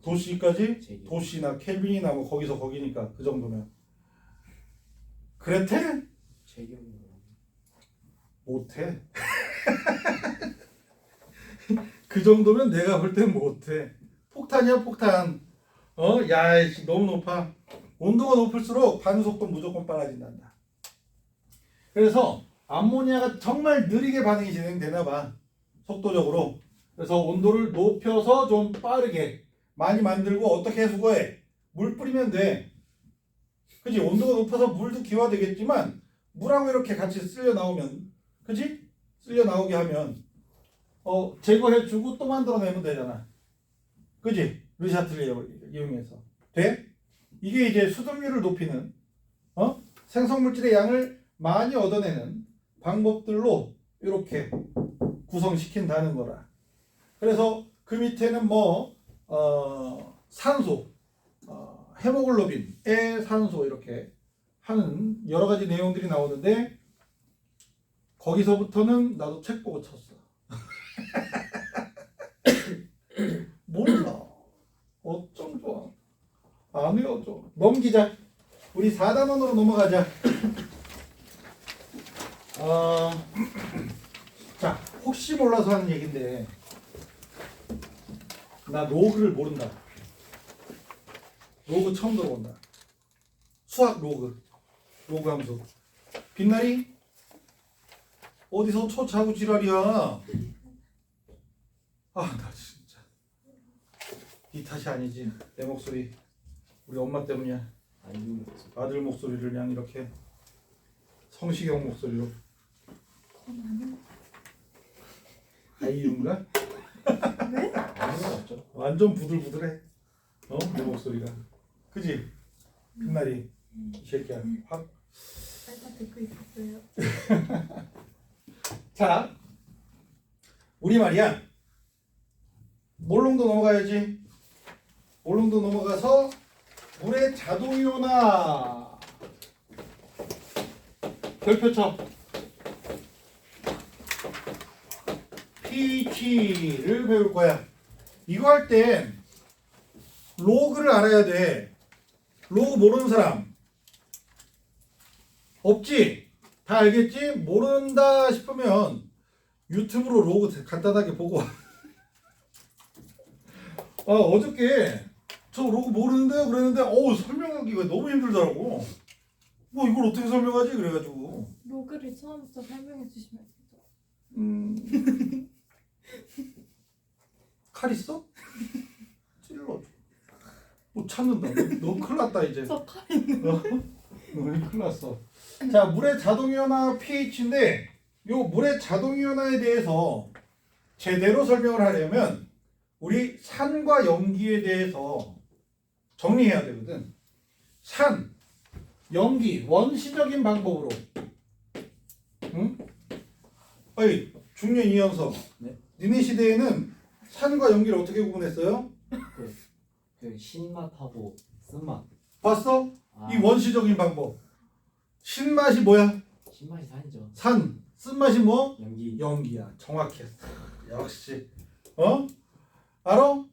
도시까지? 도시나 켈빈이나 뭐 거기서 거기니까 그 정도면 그랬대? 제경으로 못해. 그 정도면 내가 볼 땐 못해. 폭탄이야 폭탄. 야 너무 높아. 온도가 높을수록 반응 속도 무조건 빨라진단다. 그래서 암모니아가 정말 느리게 반응이 진행되나 봐. 속도적으로. 그래서 온도를 높여서 좀 빠르게 많이 만들고 어떻게 수거해? 물 뿌리면 돼. 그지? 온도가 높아서 물도 기화되겠지만 물하고 이렇게 같이 쓸려 나오면, 그지? 쓸려 나오게 하면 제거해주고 또 만들어내면 되잖아. 그지? 르샤틀리를 이용해서 돼? 이게 이제 수동률을 높이는 생성물질의 양을 많이 얻어내는 방법들로 이렇게 구성시킨다는 거라. 그래서 그 밑에는 산소, 헤모글로빈의 산소 이렇게 하는 여러 가지 내용들이 나오는데 거기서부터는 나도 책 보고 쳤어. 몰라. 어쩜 좋아. 안 외워줘. 넘기자. 우리 4단원으로 넘어가자. 자, 혹시 몰라서 하는 얘긴데 나 로그를 모른다. 로그 처음 들어본다. 수학 로그 함수. 빛나리? 어디서 초차고 지랄이야. 나 진짜 네 탓이 아니지. 내 목소리 우리 엄마 때문이야. 아들 목소리를 그냥 이렇게 성시경 목소리로. 아이유인가? 왜? 완전 부들부들해. 내 목소리가. 그지? 빛나리 이 새끼야. 확. 살짝 듣고 있었어요. 자, 우리 말이야. 몰롱도 넘어가야지. 몰롱도 넘어가서 물의 자동이온화 별표 쳐. pH를 배울 거야. 이거 할 땐 로그를 알아야 돼. 로그 모르는 사람 없지? 다 알겠지? 모른다 싶으면 유튜브로 로그 간단하게 보고 와. 어저께 저 로그 모르는데요 그랬는데 설명하기가 너무 힘들더라고. 이걸 어떻게 설명하지? 그래가지고 로그를 처음부터 설명해 주시면 되죠. 칼 있어? 찔러줘. 못 찾는다. 너 큰일 났다 이제. 저 칼 있는. 너 큰일 났어. 자, 물의 자동이온화 pH인데 요 물의 자동이온화에 대해서 제대로 설명을 하려면 우리 산과 염기에 대해서 정리해야 되거든. 산, 염기, 원시적인 방법으로. 응? 어이, 중년 이현석. 네? 니네 시대에는 산과 염기를 어떻게 구분했어요? 그 신맛하고 쓴맛. 봤어? 이 원시적인 방법. 신맛이 뭐야? 신맛이 산이죠. 산. 쓴맛이 뭐? 연기. 연기야. 정확했어. 역시 알아?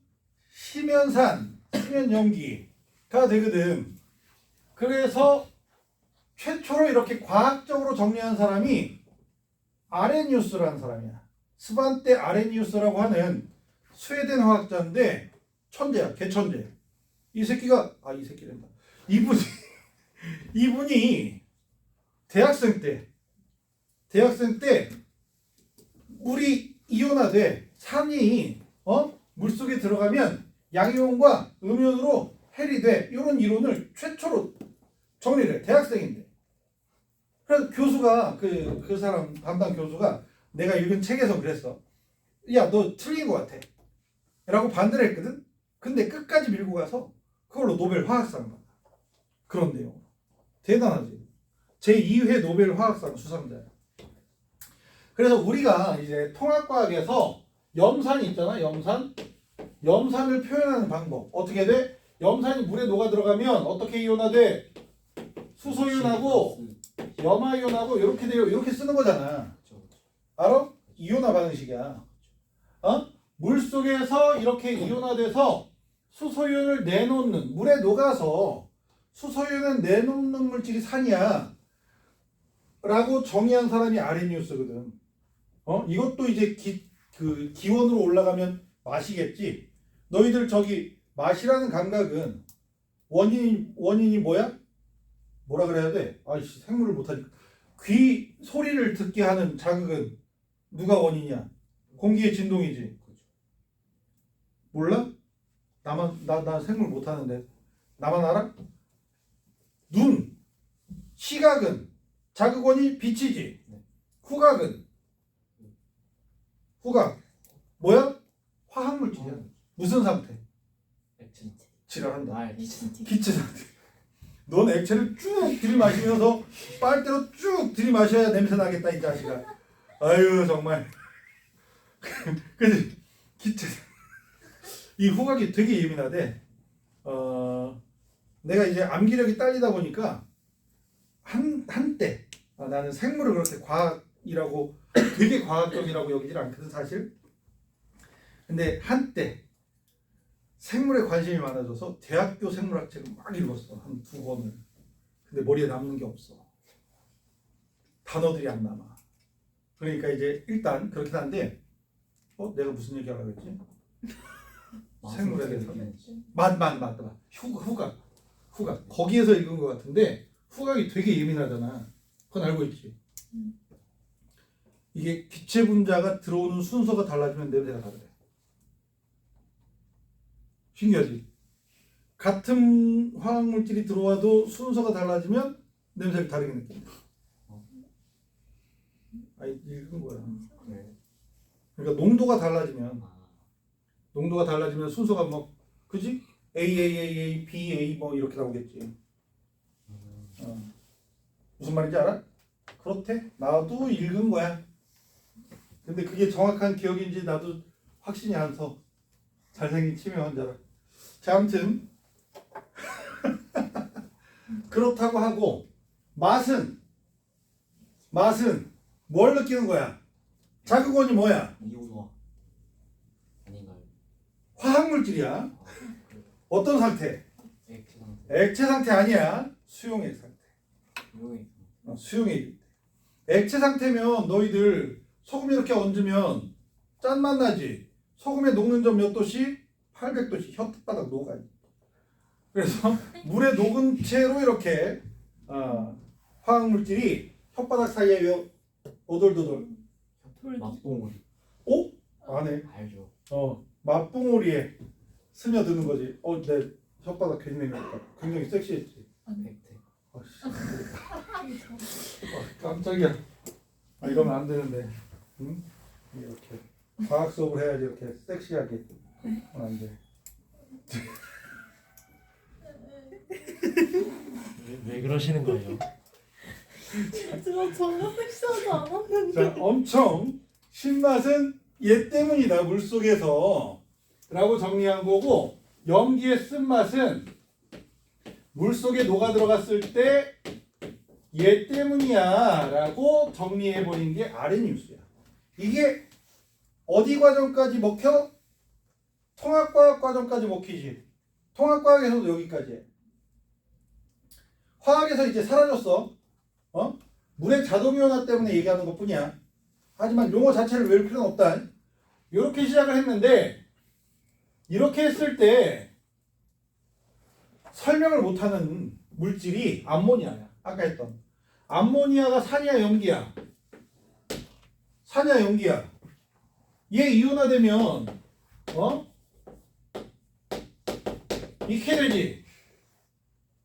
심연산, 심연연기가 되거든. 그래서 최초로 이렇게 과학적으로 정리한 사람이 아레니우스라는 사람이야. 스반테 아레니우스라고 하는 스웨덴 화학자인데 천재야, 개천재. 이 새끼가 이 새끼란다. 이분이 대학생 때 물이 이온화돼 산이 물속에 들어가면 양이온과 음이온으로 해리돼. 이런 이론을 최초로 정리를 해. 대학생인데. 그래서 교수가 그 사람 담당 교수가 내가 읽은 책에서 그랬어. 야, 너 틀린 것 같아. 라고 반대를 했거든. 근데 끝까지 밀고 가서 그걸로 노벨 화학상 받아. 그런 내용. 대단하지. 제2회 노벨 화학상 수상자야. 그래서 우리가 이제 통합과학에서 염산이 있잖아. 염산을 표현하는 방법. 어떻게 돼? 염산이 물에 녹아 들어가면 어떻게 이온화돼? 수소이온하고 염화이온하고 이렇게 돼요. 이렇게 쓰는 거잖아. 알아? 이온화 반응식이야. 물 속에서 이렇게 이온화돼서 수소이온을 내놓는, 물에 녹아서 수소이온을 내놓는 물질이 산이야 라고 정의한 사람이 아레니우스거든. 이것도 이제 기원으로 올라가면 맛이겠지. 너희들 저기 맛이라는 감각은 원인이 뭐야? 뭐라 그래야 돼? 아이씨, 생물을 못하니까. 귀 소리를 듣게 하는 자극은 누가 원인이야? 공기의 진동이지. 몰라? 나 생물 못하는데. 나만 알아? 눈, 시각은 자극원이 빛이지. 후각 뭐야? 화학물질이야. 무슨 상태? 액체. 지랄한다. 진짜 기체 상태. 넌 액체를 쭉 들이마시면서 빨대로 쭉 들이마셔야 냄새 나겠다 이 자식아. 아유 정말. 그지? 기체. 이 후각이 되게 예민하대. 내가 이제 암기력이 딸리다 보니까 한때 나는 생물을 그렇게 과학이라고 되게 과학적이라고 여기질 않거든 사실. 근데 한때 생물에 관심이 많아져서 대학교 생물학책을 막 읽었어. 한 2권을. 근데 머리에 남는 게 없어. 단어들이 안 남아. 그러니까 이제 일단 그렇긴 한데 내가 무슨 얘기 하려고 했지? 생물에 대해서. 맞다. 후각. 거기에서 읽은 것 같은데 후각이 되게 예민하잖아. 그건 알고 있지? 이게 기체 분자가 들어오는 순서가 달라지면 냄새가 다르대. 신기하지? 같은 화학물질이 들어와도 순서가 달라지면 냄새를 다르게 느낀다. 읽은 거야. 그러니까 농도가 달라지면 순서가 뭐 그지? A, B, A 뭐 이렇게 나오겠지. 무슨 말인지 알아? 그렇대? 나도 읽은 거야. 근데 그게 정확한 기억인지 나도 확신이 안 서. 잘생긴 치매 환자라. 자, 아무튼 그렇다고 하고 맛은 뭘 느끼는 거야? 자극원이 뭐야? 이온화 아닌가요? 화학물질이야. 어떤 상태? 액체 상태. 액체 상태 아니야. 수용액 상태. 수용액. 액체 상태면 너희들 소금 이렇게 얹으면 짠맛 나지. 소금에 녹는 점 몇 도씨? 800도씨. 혓바닥 녹아요. 그래서 물에 녹은 채로 이렇게 화학물질이 혓바닥 사이에 오돌도돌. 맛봉오리. 오? 안 해. 알죠. 맛봉오리에 스며드는 거지. 내 혓바닥 괜히 내밀었다. 굉장히 섹시했지. 백태. 깜짝이야. 이러면 안 되는데. 응? 이렇게 과학 수업을 해야지 이렇게 섹시하게. 안 돼. 왜 그러시는 거예요? 저 전혀 섹시하지 않았는데. 자, 엄청 신맛은 얘 때문이다 물속에서 라고 정리한 거고, 염기의 쓴맛은 물속에 녹아 들어갔을 때 얘 때문이야 라고 정리해 버린 게 아레니우스야. 이게 어디 과정까지 먹혀? 통합과학 과정까지 먹히지. 통합과학에서도 여기까지 해. 화학에서 이제 사라졌어. 물의 자동이온화 때문에 얘기하는 것 뿐이야. 하지만 용어 자체를 외울 필요는 없다. 이렇게 시작을 했는데 이렇게 했을 때 설명을 못하는 물질이 암모니아야. 아까 했던 암모니아가 산이야 염기야? 산이야 염기야? 얘 이온화되면 익게 되지.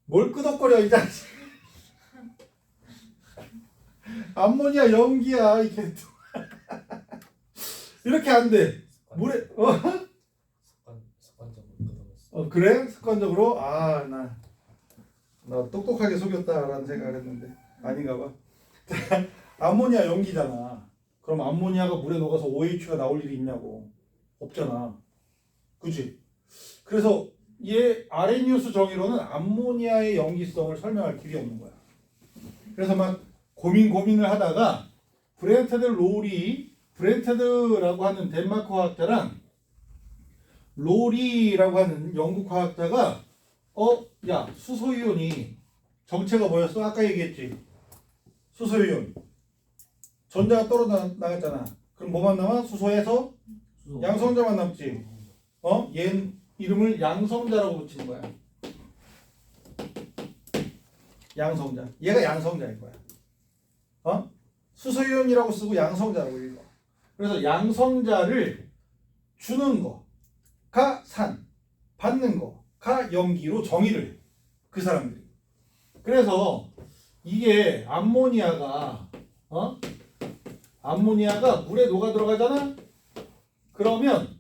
뭘 끄덕거려 이 자식. 암모니아 염기야 이렇게. 이렇게 안 돼. 물에 습관적으로 걷어냈어. 그래? 습관적으로? 나 똑똑하게 속였다라는 생각을 했는데 아닌가 봐. 암모니아 염기잖아. 그럼 암모니아가 물에 녹아서 OH가 나올 일이 있냐고. 없잖아. 그치? 그래서 얘 아레니우스 정의로는 암모니아의 염기성을 설명할 길이 없는 거야. 그래서 막 고민을 하다가 브렌테드라고 하는 덴마크 화학자랑 로리라고 하는 영국 화학자가 야 수소이온이 정체가 뭐였어? 아까 얘기했지. 수소이온 전자가 떨어져 나갔잖아. 그럼 뭐만 남아? 수소에서 양성자만 남지. 얘 이름을 양성자라고 붙이는 거야. 양성자. 얘가 양성자인 거야. 수소이온이라고 쓰고 양성자라고 읽어. 그래서 양성자를 주는 거가 산, 받는 거가 염기로 정의를 해. 그 사람들이. 그래서 이게 암모니아가 물에 녹아 들어가잖아. 그러면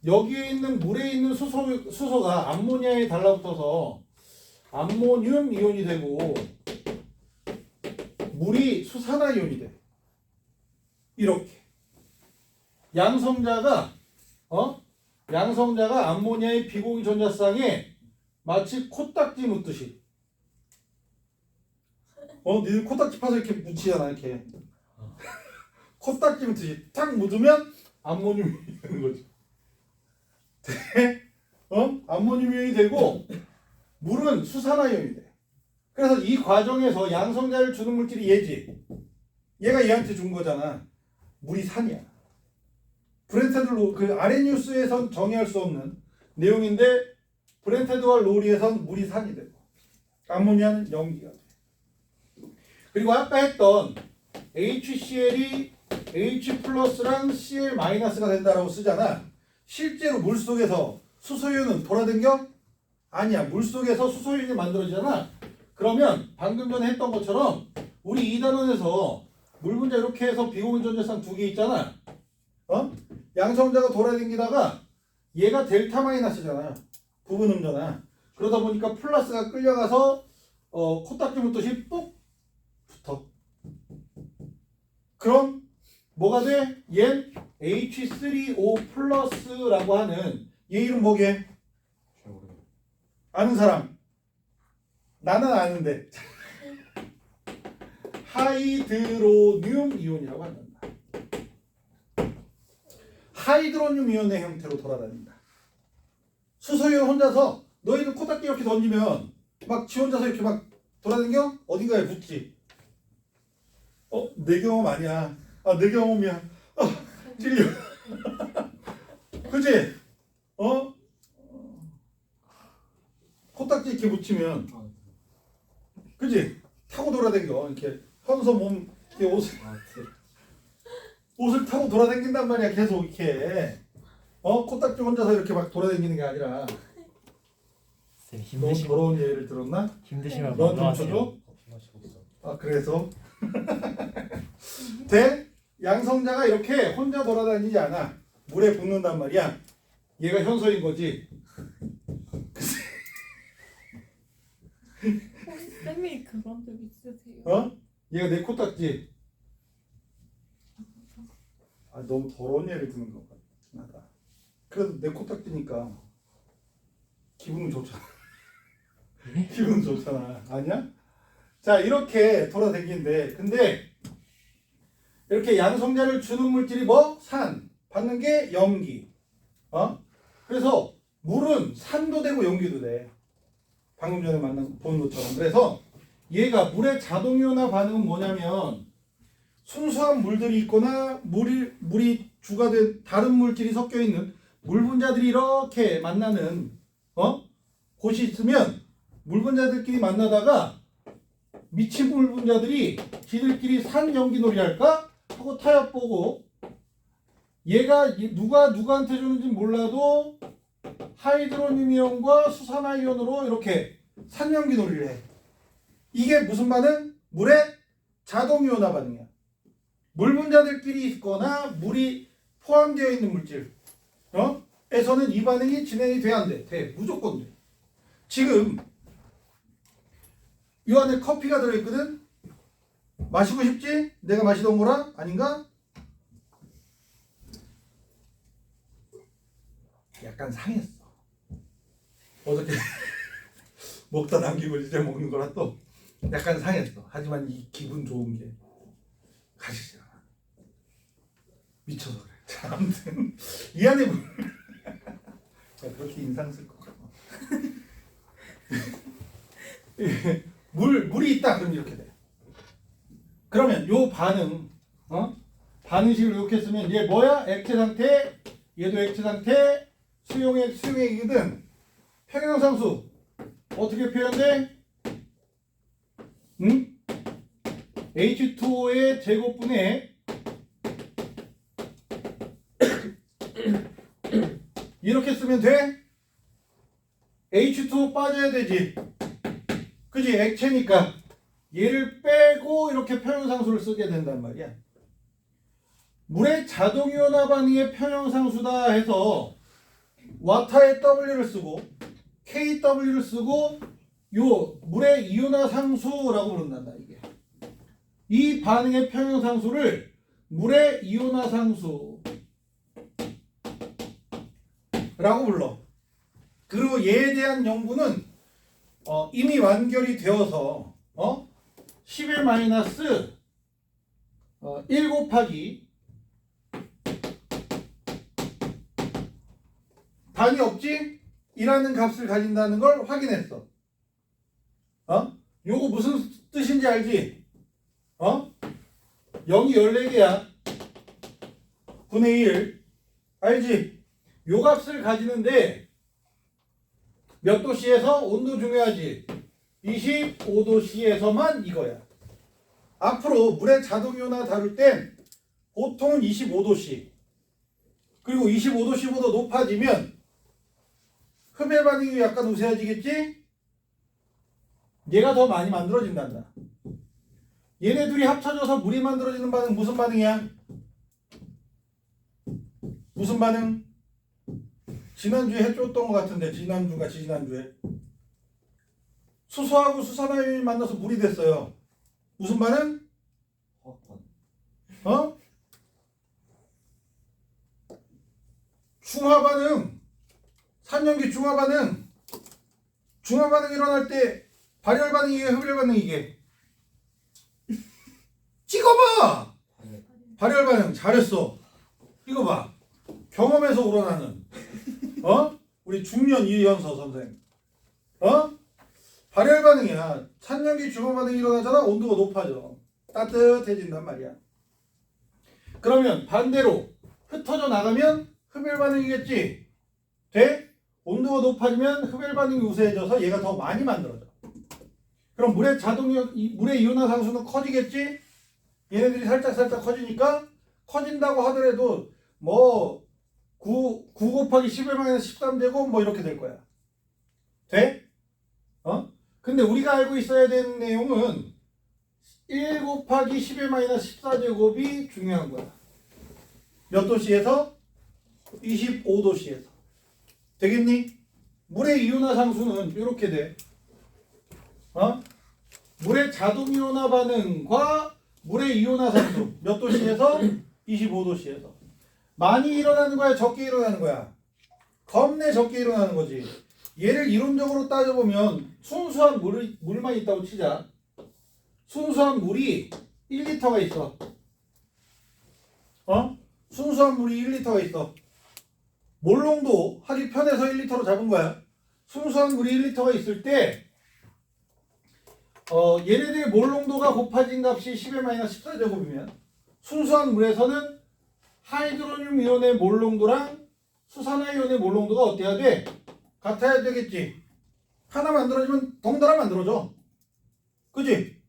여기에 있는 물에 있는 수소가 암모니아에 달라붙어서 암모늄 이온이 되고 물이 수산화이온이 돼. 이렇게 양성자가 암모니아의 비공유 전자쌍에 마치 코딱지 묻듯이 니들 코딱지 파서 이렇게 묻히잖아. 이렇게 코딱지 묻듯이 탁 묻으면 암모늄이 되는 거지. 암모늄이 되고 물은 수산화이온이 돼. 그래서 이 과정에서 양성자를 주는 물질이 얘지. 얘가 얘한테 준 거잖아. 물이 산이야. 브렌테드 그 아레니우스에선 정의할 수 없는 내용인데 브렌테드와 로리에선 물이 산이 되고 암모니아는 염기가 돼. 그리고 아까 했던 HCl이 H 플러스랑 Cl 마이너스가 된다라고 쓰잖아. 실제로 물속에서 수소이온은 돌아댕겨? 아니야. 물속에서 수소이온이 만들어지잖아. 그러면 방금 전에 했던 것처럼 우리 2단원에서 물 분자 이렇게 해서 비공유 전자쌍 두 개 있잖아. 양성자가 돌아다니다가 얘가 델타 마이너스잖아. 부분음전화. 그러다 보니까 플러스가 끌려가서 코딱지 묻듯이 ปุ๊ 붙어. 그럼 뭐가 돼? 얜 H3O 플러스라고 하는 얘 이름 뭐게? 아는 사람? 나는 아는데. 하이드로늄 이온이라고 한다. 하이드로늄 이온의 형태로 돌아다닌다. 수소이온 혼자서 너희는 코딱지 이렇게 던지면 막 지 혼자서 이렇게 막 돌아다녀? 어딘가에 붙지. 내 경험 아니야. 내 경험이야. 찔려. 그치? 코딱지 이렇게 붙이면 그치? 타고 돌아다녀. 이렇게 현서 몸 이렇게 옷을 타고 돌아다닌단 말이야. 계속 이렇게. 코딱지 혼자서 이렇게 막 돌아다니는 게 아니라. 쌤 너무 더러운 예를 들었나? 힘드시면 넌 좀 쳐줘? 그래서 돼? 양성자가 이렇게 혼자 돌아다니지 않아. 물에 붙는단 말이야. 얘가 현소인 거지. 쌤이 그런 적 있으세요? 얘가 내 코딱지. 너무 더러운 예를 드는 것 같긴 하다. 그래도 내 코딱지니까 기분은 좋잖아. 기분 좋잖아. 아니야? 자, 이렇게 돌아다니는데 근데 이렇게 양성자를 주는 물질이 뭐? 산. 받는 게 염기. 그래서 물은 산도 되고 염기도 돼. 방금 전에 본 것처럼. 그래서 얘가 물의 자동이온화 반응은 뭐냐면 순수한 물들이 있거나 물이 주가 된 다른 물질이 섞여 있는 물 분자들이 이렇게 만나는 곳이 있으면 물 분자들끼리 만나다가 미친 물 분자들이 지들끼리 산 염기 놀이 할까 하고 타협 보고 얘가 누가 누구한테 주는지 몰라도 하이드로늄 이온과 수산화 이온으로 이렇게 산 염기 놀이를 해. 이게 무슨 반응? 물의 자동 이온화 반응이야. 물 분자들끼리 있거나 물이 포함되어 있는 물질 에서는 이 반응이 진행이 돼 안 돼? 돼. 무조건 돼. 지금 이 안에 커피가 들어있거든? 마시고 싶지? 내가 마시던 거라? 아닌가? 약간 상했어. 어저께 먹다 남기고 이제 먹는 거라 또 약간 상했어. 하지만 이 기분 좋은 게 가시지 않아. 미쳐서 그래. 자, 아무튼 이 안에 그렇게 인상 쓸 거. 물이 있다 그럼 이렇게 돼. 그러면 요 반응 반응식을 이렇게 쓰면 얘 뭐야? 액체 상태, 얘도 액체 상태, 수용액이거든. 평형상수 어떻게 표현돼? H2O의 제곱분의 이렇게 쓰면 돼? H2O 빠져야 되지. 그지? 액체니까 얘를 빼고 이렇게 평형상수를 쓰게 된단 말이야. 물의 자동이온화 반응의 평형상수다 해서 와타의 W를 쓰고 KW를 쓰고 요 물의 이온화 상수라고 부른단다. 이게 이 반응의 평형상수를 물의 이온화 상수라고 불러. 그리고 얘에 대한 연구는 이미 완결이 되어서 11-1 곱하기 단위 없지? 이라는 값을 가진다는 걸 확인했어. 요거 무슨 뜻인지 알지? 0이 14개야. 분의 1. 알지? 요 값을 가지는데 몇 도씨에서? 온도 중요하지. 25도씨에서만 이거야. 앞으로 물의 자동이온화 다룰 땐 보통은 25도씨. 그리고 25도씨보다 높아지면 흡열 반응이 약간 우세해지겠지? 얘가 더 많이 만들어진단다. 얘네 둘이 합쳐져서 물이 만들어지는 반응 무슨 반응이야? 무슨 반응? 지난주에 해줬던 것 같은데 지난주가 지난주에 수소하고 수산화염이 만나서 물이 됐어요. 무슨 반응? 중화 반응. 산염기 중화 반응. 중화 반응 일어날 때 발열 반응이게 흡열 반응이게. 찍어봐. 발열 반응 잘했어. 이거 봐. 경험에서 우러나는 우리 중년 이현서 선생. 발열 반응이야. 산염기 중화 반응이 일어나잖아. 온도가 높아져. 따뜻해진단 말이야. 그러면 반대로 흩어져 나가면 흡열 반응이겠지. 돼? 온도가 높아지면 흡열 반응이 우세해져서 얘가 더 많이 만들어져. 그럼 물의 물의 이온화 상수는 커지겠지? 얘네들이 살짝 커지니까 커진다고 하더라도 뭐 9 곱하기 11-13제곱 뭐 이렇게 될 거야. 돼? 근데 우리가 알고 있어야 되는 내용은 1 곱하기 11-14제곱이 중요한 거야. 몇 도씨에서? 25도씨에서. 되겠니? 물의 이온화 상수는 이렇게 돼. 물의 자동이온화 반응과 물의 이온화 상수 몇 도씨에서? 25도씨에서. 많이 일어나는 거야? 적게 일어나는 거야? 겁내 적게 일어나는 거지. 얘를 이론적으로 따져보면 순수한 물만 있다고 치자. 순수한 물이 1리터가 있어. 순수한 물이 1리터가 있어. 몰롱도 하기 편해서 1리터로 잡은 거야. 순수한 물이 1리터가 있을 때 얘네들의 몰롱도가 곱해진 값이 10의 -14제곱이면 순수한 물에서는 하이드로늄 이온의 몰롱도랑 수산화이온의 몰롱도가 어때야 돼? 같아야 되겠지. 하나 만들어지면 덩달아 만들어져. 그지?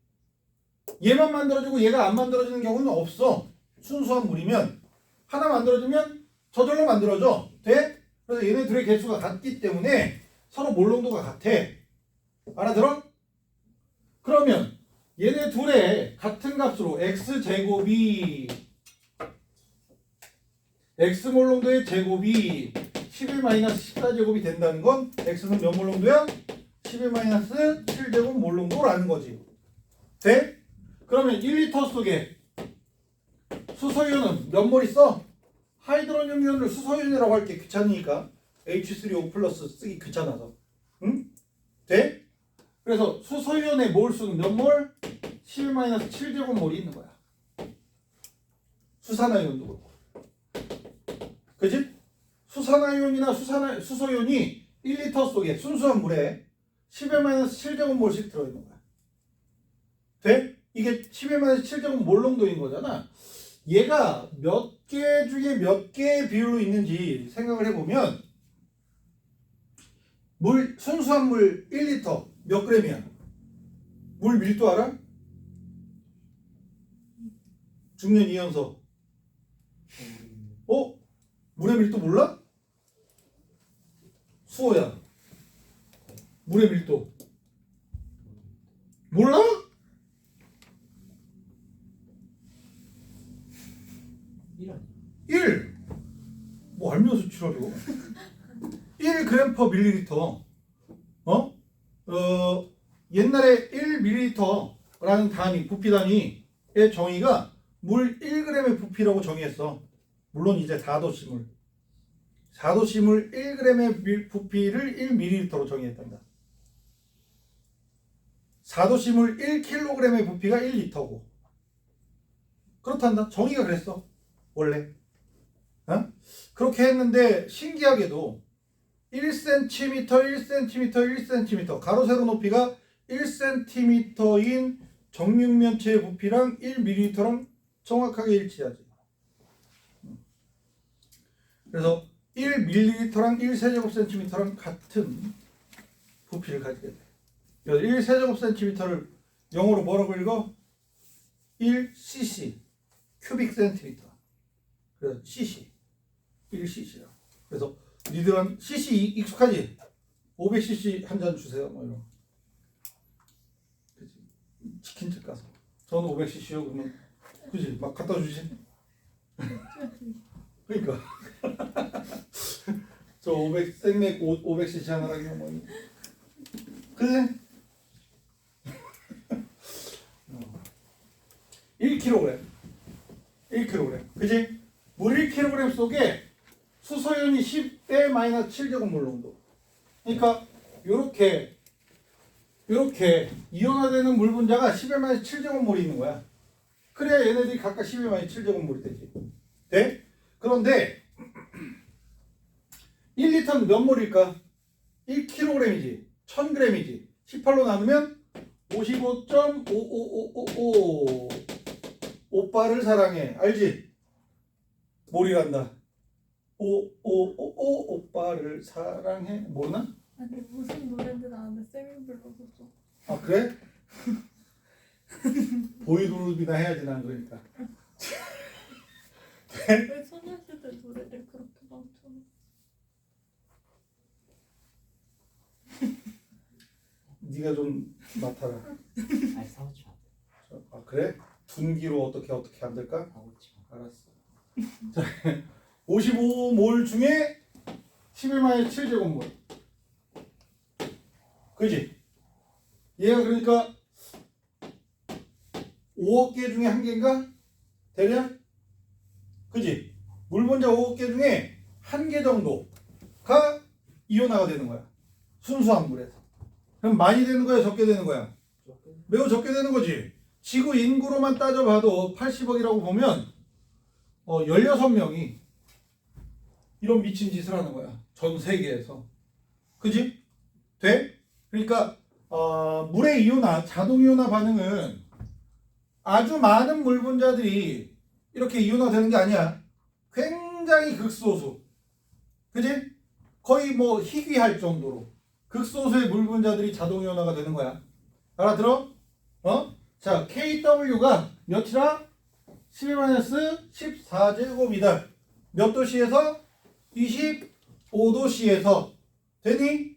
얘만 만들어지고 얘가 안 만들어지는 경우는 없어. 순수한 물이면 하나 만들어지면 저절로 만들어져. 돼? 그래서 얘네 둘의 개수가 같기 때문에 서로 몰롱도가 같아. 알아들어? 그러면 얘네 둘의 같은 값으로 x제곱이 x몰롱도의 제곱이 10의 -14제곱이 된다는 건 x는 몇 몰롱도야? 10의 -7제곱 몰롱도라는 거지. 돼? 그러면 1리터 속에 수소이온은 몇 몰 있어? 하이드로늄 이온을 수소이온이라고 할게. 귀찮으니까 H3O+ 쓰기 귀찮아서. 응? 돼? 그래서 수소이온의 몰수는 몇 몰? 10의 -7제곱 몰이 있는 거야. 수산화이온도 그렇고. 그지? 수산화이온이나 수소이온이 1리터 속에 순수한 물에 10의 -7제곱 몰씩 들어있는 거야. 돼? 이게 10의 -7제곱 몰롱도인 거잖아. 얘가 몇 개 중에 몇 개의 비율로 있는지 생각을 해보면 순수한 물 1리터 몇 그램이야? 물 밀도 알아? 중년 이연서. 물의 밀도 몰라? 수호야. 물의 밀도. 몰라? 이런. 1. 뭐 알면서 지랄이야. 1g per 밀리리터. 옛날에 1ml라는 단위, 부피 단위의 정의가 물 1g의 부피라고 정의했어. 물론 이제 4도씨물. 4도씨물 1g의 부피를 1ml로 정의했단다. 4도씨물 1kg의 부피가 1리터고. 그렇단다. 정의가 그랬어. 원래. 그렇게 했는데 신기하게도 1cm, 1cm, 1cm 가로 세로 높이가 1cm인 정육면체의 부피랑 1ml랑 정확하게 일치하지. 그래서 1ml랑 1세제곱cm랑 같은 부피를 가지게 돼. 그래서 1세제곱cm를 영어로 뭐라고 읽어? 1cc 큐빅 센티미터. 그래서 cc 1cc라. 그래서 니들은 cc 익숙하지? 500cc 한 잔 주세요. 뭐 이런. 그치? 치킨집 가서 저는 500cc요. 그러면 그지? 막 갖다 주지. 그러니까 저 500 생맥 500cc 하나라고 뭐. 그래? 1kg. 1kg. 그지? 물 1kg 속에 수소이온이 10의 -7제곱 몰롱도. 그러니까 요렇게 이온화되는 물 분자가 10의 -7제곱 몰이 있는 거야. 그래야 얘네들이 각각 10의 -7제곱 몰이 되지. 돼? 그런데 1리터는 몇 몰일까? 1kg이지. 1000g이지. 18로 나누면 55.55555 오빠를 사랑해. 알지? 몰이란다. 5555 오빠를 사랑해. 모르나? 아니 무슨 노래인지 아는데 쌤이 불러줬어. 아 그래? 보이그룹이나 해야지 난 그러니까. 왜 소녀시대 노래를 그렇게 많죠? 네가 좀 맡아라. 아니 사오치 마. 아 그래? 둔기로 어떻게 안 될까? 사오치 마. 알았어. 자, 55몰 중에 11마의 7제곱몰. 그지? 얘가 그러니까 5억 개 중에 한 개인가? 대략? 그지? 물 분자 5억 개 중에 한 개 정도가 이온화가 되는 거야. 순수한 물에서. 그럼 많이 되는 거야? 적게 되는 거야? 매우 적게 되는 거지. 지구 인구로만 따져봐도 80억이라고 보면 16명이 이런 미친 짓을 하는 거야. 전 세계에서. 그지? 돼? 그러니까 물의 이온화, 자동 이온화 반응은 아주 많은 물 분자들이 이렇게 이온화되는 게 아니야. 굉장히 극소수. 그지? 거의 뭐 희귀할 정도로 극소수의 물 분자들이 자동 이온화가 되는 거야. 알아들어? 자, KW가 몇이라? 10-14제곱이다. 몇 도씨에서? 25도씨에서. 되니?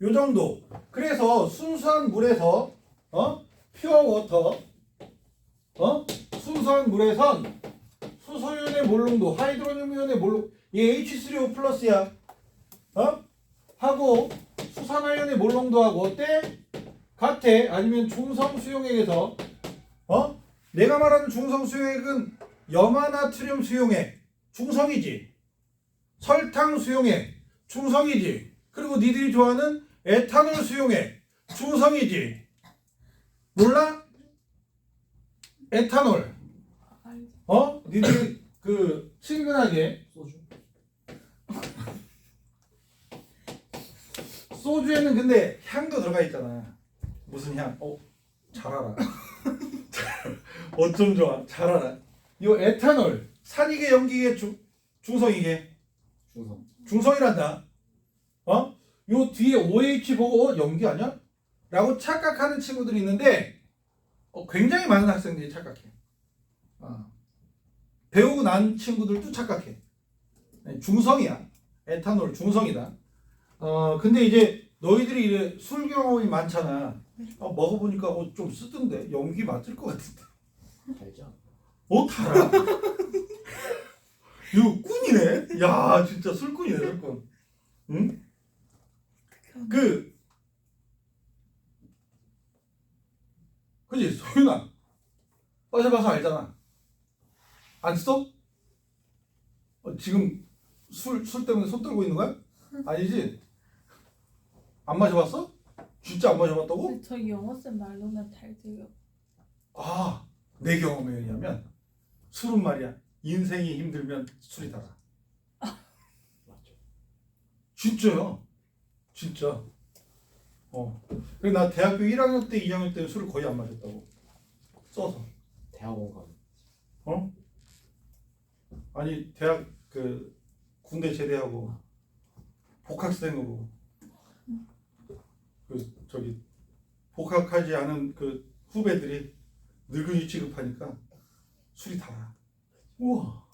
요 정도. 그래서 순수한 물에서 퓨어 워터 순수한 물에선 수소이온의 몰롱도, 하이드로늄 이온의 몰롱, 얘 H3O 플러스야. 하고 수산화이온의 몰롱도하고 어때? 같아. 아니면 중성 수용액에서 내가 말하는 중성 수용액은 염화나트륨 수용액 중성이지. 설탕 수용액 중성이지. 그리고 니들이 좋아하는 에탄올 수용액 중성이지. 몰라? 에탄올. 니들이 그 친근하게 소주? 소주에는 근데 향도 들어가 있잖아. 무슨 향? 잘 알아. 어쩜 좋아. 잘 알아. 이 에탄올 산이계 염기계 중성이계 중성. 중성이란다. 요 뒤에 OH 보고 염기 아니야? 라고 착각하는 친구들이 있는데 굉장히 많은 학생들이 착각해. 배우고 난 친구들도 착각해. 중성이야. 에탄올 중성이다. 근데 이제 너희들이 이제 술 경험이 많잖아. 먹어보니까 좀 쓰던데 염기 맞을 것 같은데. 달죠? 달아. 이거 꾼이네. 야 진짜 술꾼이네 술꾼. 응? 그지 소윤아 빠져봐서 알잖아. 안 써? 지금 술 때문에 손 떨고 있는 거야? 아니지? 안 마셔봤어? 진짜 안 마셔봤다고? 근데 저 영어쌤 말로는 달지요. 내 경험에 의하면 술은 말이야 인생이 힘들면 술이 달아. 맞죠. 진짜요. 진짜. 그리고 나 대학교 1학년 때 2학년 때 술을 거의 안 마셨다고. 써서. 대학원 가면. 아니 대학 그 군대 제대하고 복학생으로 그 저기 복학하지 않은 그 후배들이 늙은이 취급하니까 술이 달아. 우와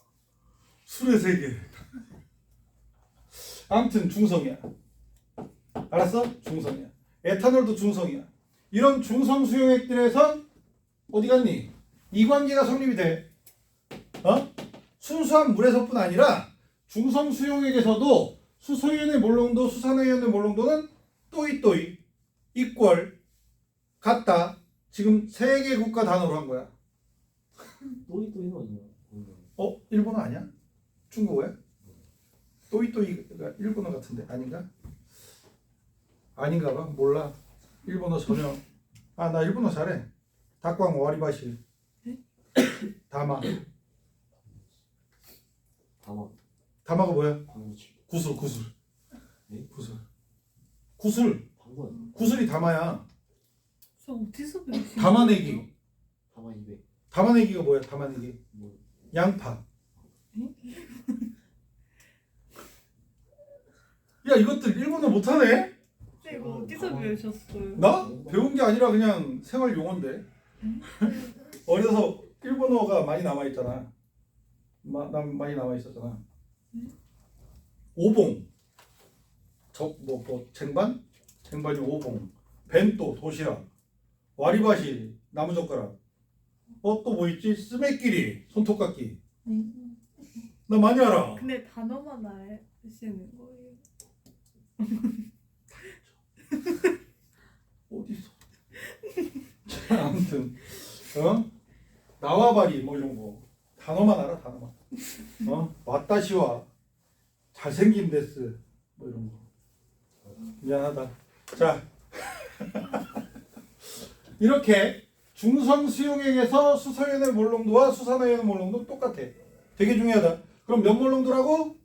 술의 세계. 아무튼 중성이야. 알았어? 중성이야. 에탄올도 중성이야. 이런 중성 수용액들에선 어디 갔니? 이관계가 성립이 돼. 순수한 물에서뿐 아니라 중성 수용액에서도 수소이온의 몰롱도, 수산화이온의 몰롱도는 또이또이, 이퀄, 같다. 지금 3개 국가 단어로 한 거야. 또이또이는 어디냐? 일본어 아니야? 중국어야? 또이또이가 일본어 같은데 아닌가? 아닌가 봐. 몰라. 일본어 전혀. 나 일본어 잘해. 닭광 와리바시. 다마. 다마가 뭐야? 방구치. 구슬. 네? 구슬. 방구는 구슬이 다마야. 저 어디서 배우신 담아내기. 다마 200. 담아내기가 뭐야? 담아내기. 뭐 양파. 야 이것들 일본어 못하네? 이거 어디서 배우셨어요? 나? 배운 게 아니라 그냥 생활 용어인데. 어려서 일본어가 많이 남아있잖아. 많이 남아있었잖아. 오봉. 쟁반? 쟁반이 오봉. 벤또 도시락. 와리바시 나무젓가락. 또 뭐 있지? 스매끼리 손톱깎이. 나 많이 알아. 근데 단어만 아시는 거예요? 어디서? 아무튼 나와바리 뭐 이런 거 단어만 알아 단어만. 왔다시와 잘생긴 데스 뭐 이런 거. 미안하다. 자 이렇게 중성 수용액에서 수소이온의 몰롱도와 수산화이온의 몰롱도 똑같아. 되게 중요하다. 그럼 몇 몰 농도라고?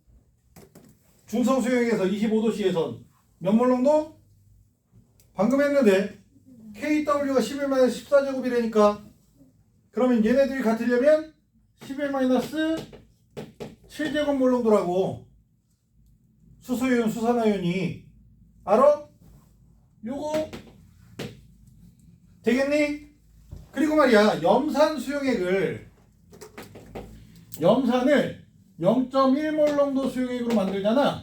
중성 수용액에서 25도씨에선 몇 몰 농도? 방금 했는데 KW가 11-14제곱이라니까. 그러면 얘네들이 같으려면 11-7제곱 몰 농도라고. 수소이온, 수산화이온이. 알아? 요거 되겠니? 그리고 말이야, 염산 수용액을 염산을 0.1몰 농도 수용액으로 만들잖아.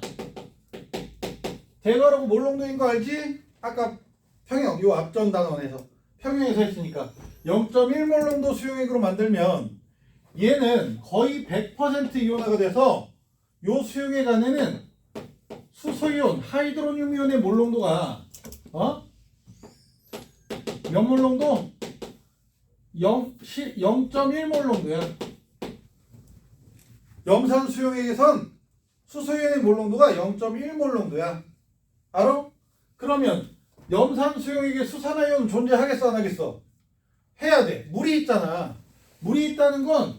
대괄호고 몰 농도인 거 알지? 아까 평형, 요 앞전 단원에서 평형에서 했으니까 0.1몰 농도 수용액으로 만들면 얘는 거의 100% 이온화가 돼서 요 수용액 안에는 수소이온, 하이드로늄 이온의 몰 농도가 몇 몰 농도? 0.1몰 농도야. 염산 수용액에선 수소이온의 몰 농도가 0.1몰 농도야. 알아? 그러면 염산 수용액에 수산화이온 존재하겠어 안 하겠어? 해야 돼. 물이 있잖아. 물이 있다는 건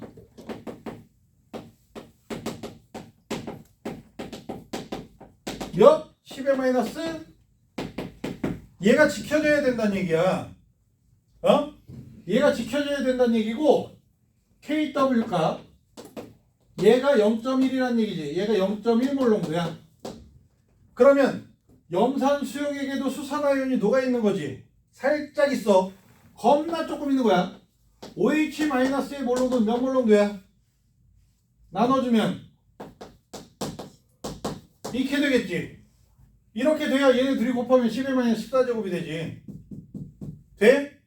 몇? 10의 마이너스? 얘가 지켜져야 된다는 얘기야. 얘가 지켜져야 된다는 얘기고 KW 값 얘가 0.1이라는 얘기지. 얘가 0.1몰 농도야. 그러면 염산 수용액에도 수산화이온이 녹아있는 거지. 살짝 있어. 겁나 조금 있는 거야. OH-의 몰 농도는 몇 몰 농도야? 나눠주면 이렇게 되겠지. 이렇게 돼야 얘네 둘이 곱하면 11-14제곱이 되지. 돼?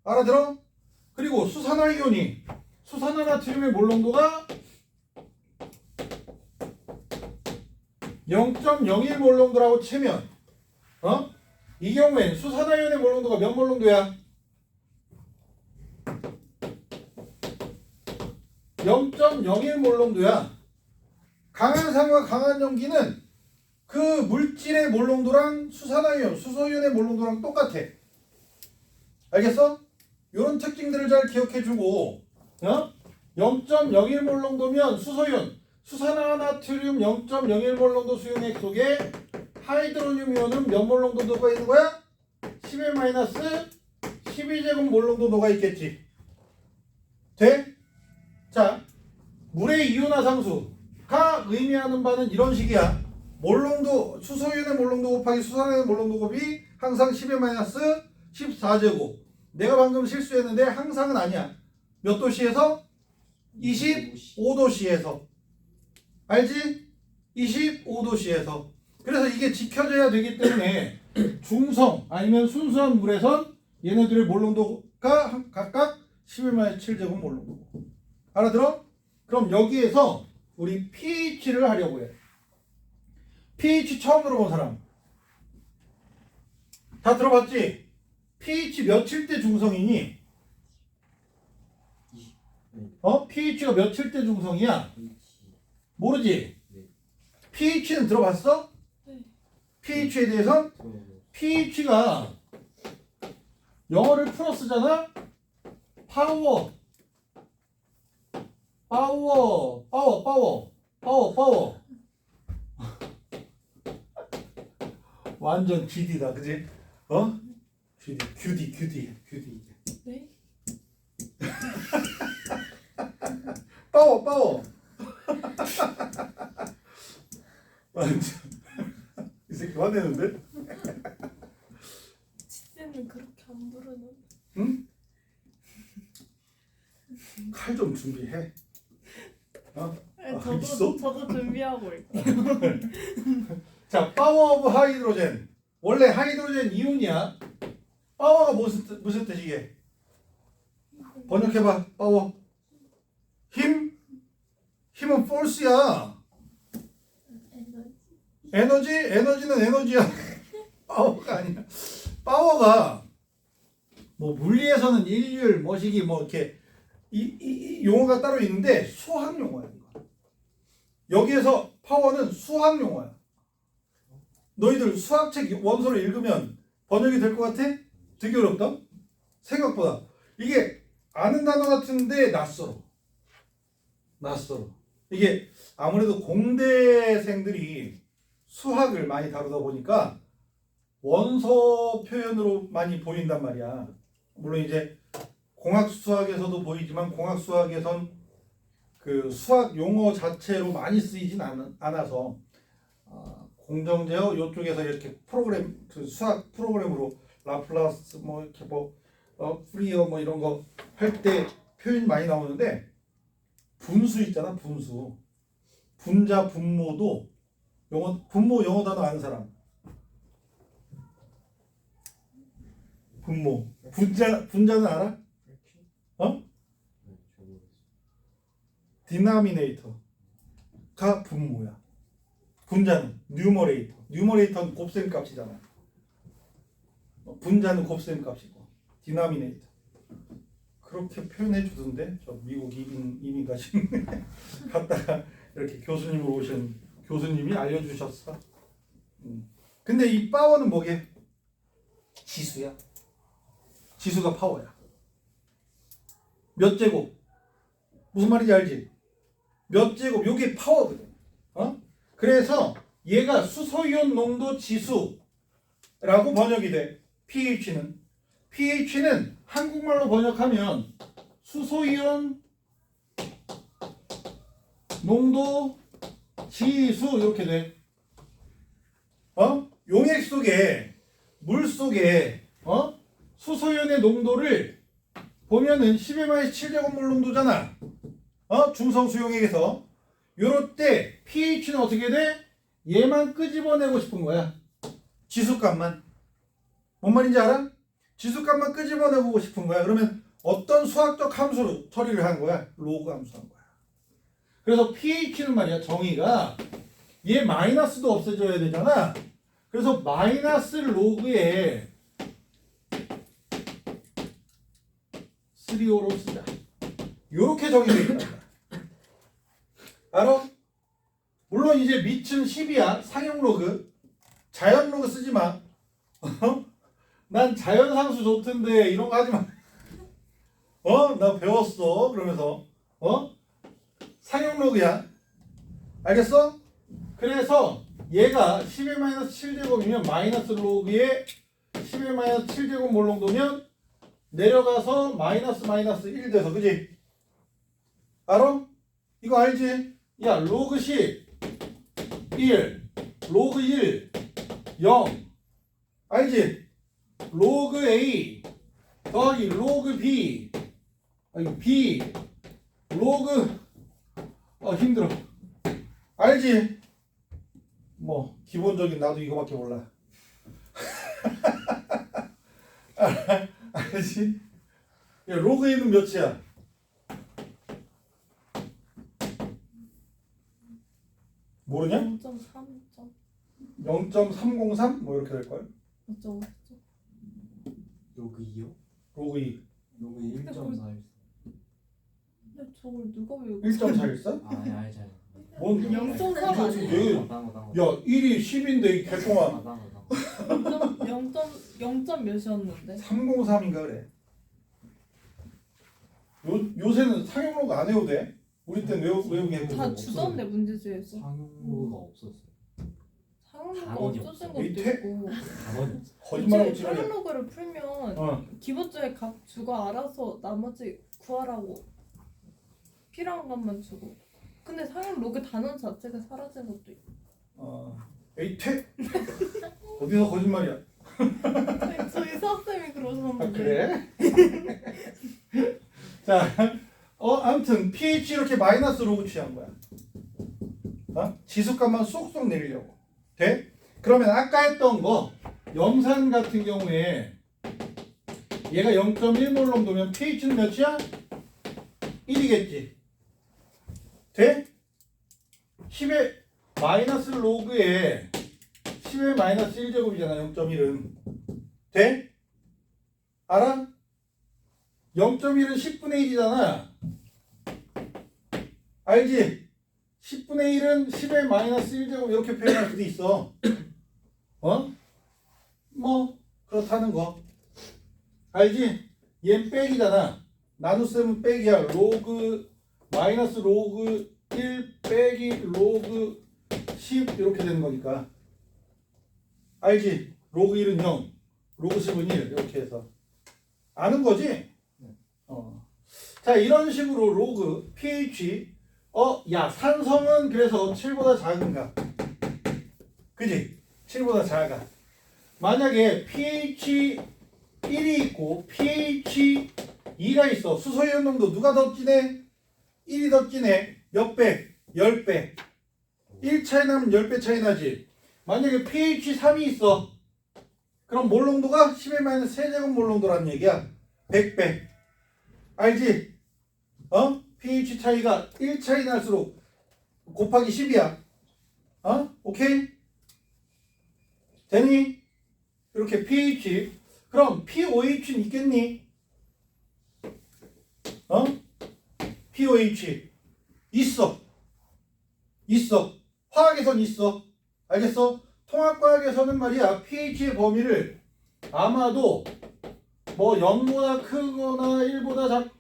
알아들어? 그리고 수산화이온이 수산화나트륨의 몰 농도가 0.01몰 농도라고 치면 이 경우엔 수산화이온의 몰 농도가 몇 몰 농도야? 0.01몰 농도야. 강한 산과 강한 전기는 그 물질의 몰 농도랑 수산화이온, 수소이온의 몰 농도랑 똑같아. 알겠어? 이런 특징들을 잘 기억해주고 0.01몰 농도면 수소이온, 수산화나트륨 0.01몰 농도 수용액 속에 하이드로늄 이온은 몇 몰 농도 녹아 있는 거야? 11-12제곱 몰 농도 녹아 있겠지. 돼? 자, 물의 이온화 상수가 의미하는 바는 이런 식이야. 몰농도, 수소이온의 몰농도 곱하기 수산화의 몰농도 곱이 항상 11-14제곱. 내가 방금 실수했는데 항상은 아니야. 몇 도씨에서? 25도씨에서. 알지? 25도씨에서. 그래서 이게 지켜져야 되기 때문에 중성 아니면 순수한 물에선 얘네들의 몰농도가 각각 11-7제곱 몰농도고. 알아들어? 그럼 여기에서 우리 pH를 하려고 해. pH 처음 들어본 사람 다 들어봤지? pH 몇일 때 중성이니? pH가 몇일 때 중성이야? 모르지? pH는 들어봤어? 네. pH에 대해서? pH가 영어를 풀어 쓰잖아? 파워 완전 GD다, 그지? QD. 네? 파워. 완전 이 새끼 화내는데? 지쌤은 그렇게 안 부르는. 응? 칼 좀 준비해. 있어? 저도 준비하고 올게요. 자, 파워 오브 하이드로젠. 원래 하이드로젠 이온이야. 파워가 무슨 뜻이게? 번역해봐. 파워. 힘은 force야. 에너지는 에너지야. 파워가 아니야. 파워가 뭐 물리에서는 일률, 뭐시기 뭐 이렇게 이 용어가 따로 있는데 수학 용어야. 이거. 여기에서 파워는 수학 용어야. 너희들 수학책 원서를 읽으면 번역이 될 것 같아? 되게 어렵다? 생각보다. 이게 아는 단어 같은데 낯설어. 낯설어. 이게 아무래도 공대생들이 수학을 많이 다루다 보니까 원서 표현으로 많이 보인단 말이야. 물론 이제 공학 수학에서도 보이지만 공학 수학에선 그 수학 용어 자체로 많이 쓰이진 않아서 공정제어 이쪽에서 이렇게 프로그램 그 수학 프로그램으로 라플라스 뭐 이렇게 프리어 뭐 이런 거 할 때 표현이 많이 나오는데 분수 있잖아 분수 분자 분모도 분모 영어 단어 아는 사람 분모 분자는 알아? 어? 디나미네이터가 분모야. 분자는 뉴머레이터는 곱셈 값이잖아. 분자는 곱셈 값이고 디나미네이터 그렇게 표현해 주던데 저 미국 이민 가신 갔다가 이렇게 교수님으로 오신 교수님이 알려주셨어. 근데 이 파워는 뭐게? 지수야. 지수가 파워야. 몇 제곱? 무슨 말인지 알지? 몇 제곱? 요게 파워거든. 그래서 얘가 수소이온 농도 지수라고 번역이 돼. pH는 한국말로 번역하면 수소이온 농도 지수 이렇게 돼. 용액 속에 물 속에 수소이온의 농도를 보면은 10-7제곱몰 농도잖아. 중성수 용액에서 요럴 때 pH는 어떻게 돼? 얘만 끄집어내고 싶은 거야. 지수값만. 뭔 말인지 알아? 지수값만 끄집어내고 싶은 거야. 그러면 어떤 수학적 함수로 처리를 한 거야? 로그 함수 한 거야. 그래서 pH는 말이야 정의가 얘 마이너스도 없애줘야 되잖아. 그래서 마이너스 로그에 3호로 쓰자. 요렇게 정의되어 있단 말이야. 알아? 물론 이제 밑은 10이야. 상용 로그. 자연 로그 쓰지 마. 난 자연상수 좋던데 이런 거 하지 마. 나 배웠어. 그러면서 상용 로그야. 알겠어? 그래서 얘가 10-7제곱이면 마이너스 로그에 10-7제곱 몰 정도면 내려가서 마이너스 1 돼서 그지? 알아? 이거 알지? 야 로그 10 1 로그 1 0 알지? 로그 A 더하기 로그 B 아니 B 로그 힘들어 알지? 뭐 기본적인 나도 이거밖에 몰라 알지? 야 로그 A는 몇이야? 모르냐? 0.3점 0.303? 뭐 이렇게 될걸? 어쩌고 로그 2요? 로그 2 로그 1.414. 근데 저걸 누가 왜 1.414? 아, 알지. 뭔 0.3 이거 아니에요? 야 1이 10인데 이 개똥아 0점 몇이었는데? 303인가 그래 요새는 상용로그 안 해도 돼? 우리 땐 외우게 했거든 다 주던데 문제지에서 상용로가 없었어요. 상용로가 단원이 없어진 없어. 것도 밑에? 있고 단원이 거짓말하고 이제 지랄이야 상용로그를 풀면 어 기본적인 값 주고 알아서 나머지 구하라고 필요한 것만 주고 근데 상용로그 단원 자체가 사라진 것도 있고 에이 퇴 어디서 거짓말이야 저희 수학쌤이 그러셨는데 그래? 자 아무튼 pH 이렇게 마이너스 로그 취한 거야 지수값만 쏙쏙 내리려고 돼? 그러면 아까 했던 거 염산 같은 경우에 얘가 0.1몰 정도면 pH는 몇이야? 1이겠지 돼? 10의 마이너스 로그에 10의 마이너스 1제곱이잖아 0.1은 돼? 알아? 0.1은 10분의 1이잖아 알지? 10분의 1은 10의 마이너스 1제곱 이렇게 표현할 수도 있어 뭐 그렇다는 거 알지? 얘는 백이잖아 나눗셈은 백이야 로그 마이너스 로그 1 빼기 로그 10 이렇게 되는 거니까. 알지? 로그 1은 0, 로그 10은 1 이렇게 해서. 아는 거지? 자, 이런 식으로 로그 pH 야, 산성은 그래서 7보다 작은가? 그지? 7보다 작아. 만약에 pH 1이 있고 pH 2가 있어. 수소이온 농도 누가 더 진해? 1이 더 진해. 몇 배? 10배. 1 차이 나면 10배 차이 나지. 만약에 pH 3이 있어. 그럼 몰 농도가 11 세제곱 몰 농도라는 얘기야. 100배. 알지? pH 차이가 1 차이 날수록 곱하기 10이야. 오케이? 되니? 이렇게 pH. 그럼 pOH는 있겠니? pOH 있어. 화학에선 있어. 알겠어? 통합과학에서는 말이야, pH의 범위를 아마도 뭐 0보다 크거나 1보다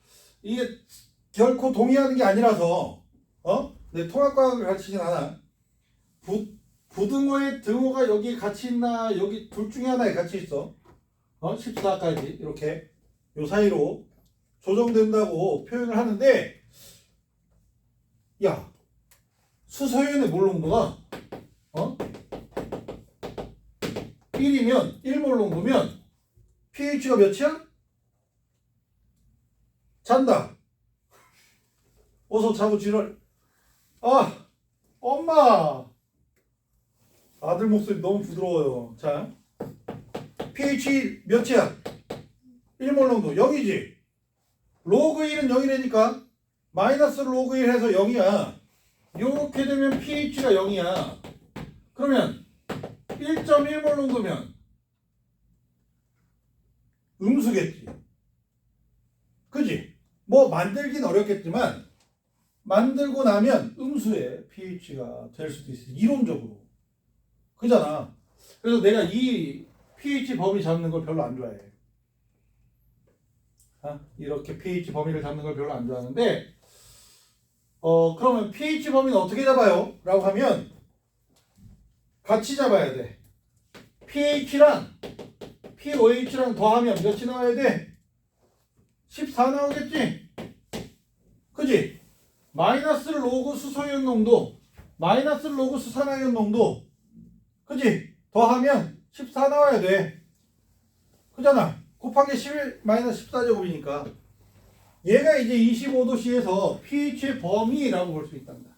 이게 결코 동의하는 게 아니라서 내 통합과학을 가르치진 않아. 부등호의 등호가 여기 같이 있나, 여기 둘 중에 하나에 같이 있어. 14까지 이렇게 요 사이로 조정된다고 표현을 하는데, 야, 수소연의 몰 농도가 1이면 1몰 농도면 pH가 몇이야? 잔다. 어서 자고 지랄. 아, 엄마. 아들 목소리 너무 부드러워요. 자, pH 몇이야? 1몰 농도 0이지. 로그 1은 0이라니까 마이너스 로그 1 해서 0이야. 요렇게 되면 pH가 0이야. 그러면 1.1몰 농도면 음수겠지. 그지? 뭐 만들긴 어렵겠지만 만들고 나면 음수의 pH가 될 수도 있어. 이론적으로. 그잖아. 그래서 내가 이 pH 범위 잡는 걸 별로 안 좋아해. 이렇게 pH 범위를 잡는 걸 별로 안 좋아하는데, 그러면 pH 범위는 어떻게 잡아요? 라고 하면 같이 잡아야 돼. pH랑 pOH랑 더하면 몇이 나와야 돼? 14 나오겠지? 그지? 마이너스 로그 수소이온 농도, 마이너스 로그 수산화이온 농도, 그지? 더하면 14 나와야 돼. 그잖아. 곱하기 11 마이너스 14제곱이니까 얘가 이제 25도씨에서 pH의 범위라고 볼 수 있단다.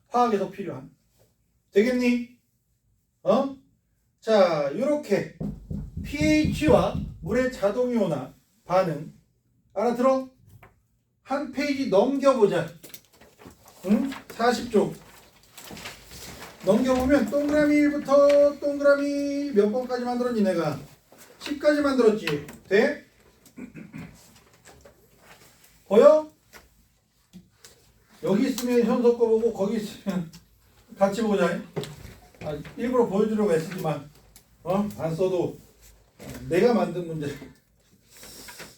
화학에서 필요한. 되겠니? 자, 이렇게 pH와 물의 자동이온화 반응 알아들어? 한 페이지 넘겨보자. 40쪽 넘겨보면 동그라미 1부터 동그라미 몇 번까지 만들었니? 내가 10까지 만들었지. 돼? 보여? 여기 있으면 현석 거 보고 거기 있으면 같이 보자. 일부러 보여주려고 애쓰지만 안 써도 내가 만든 문제.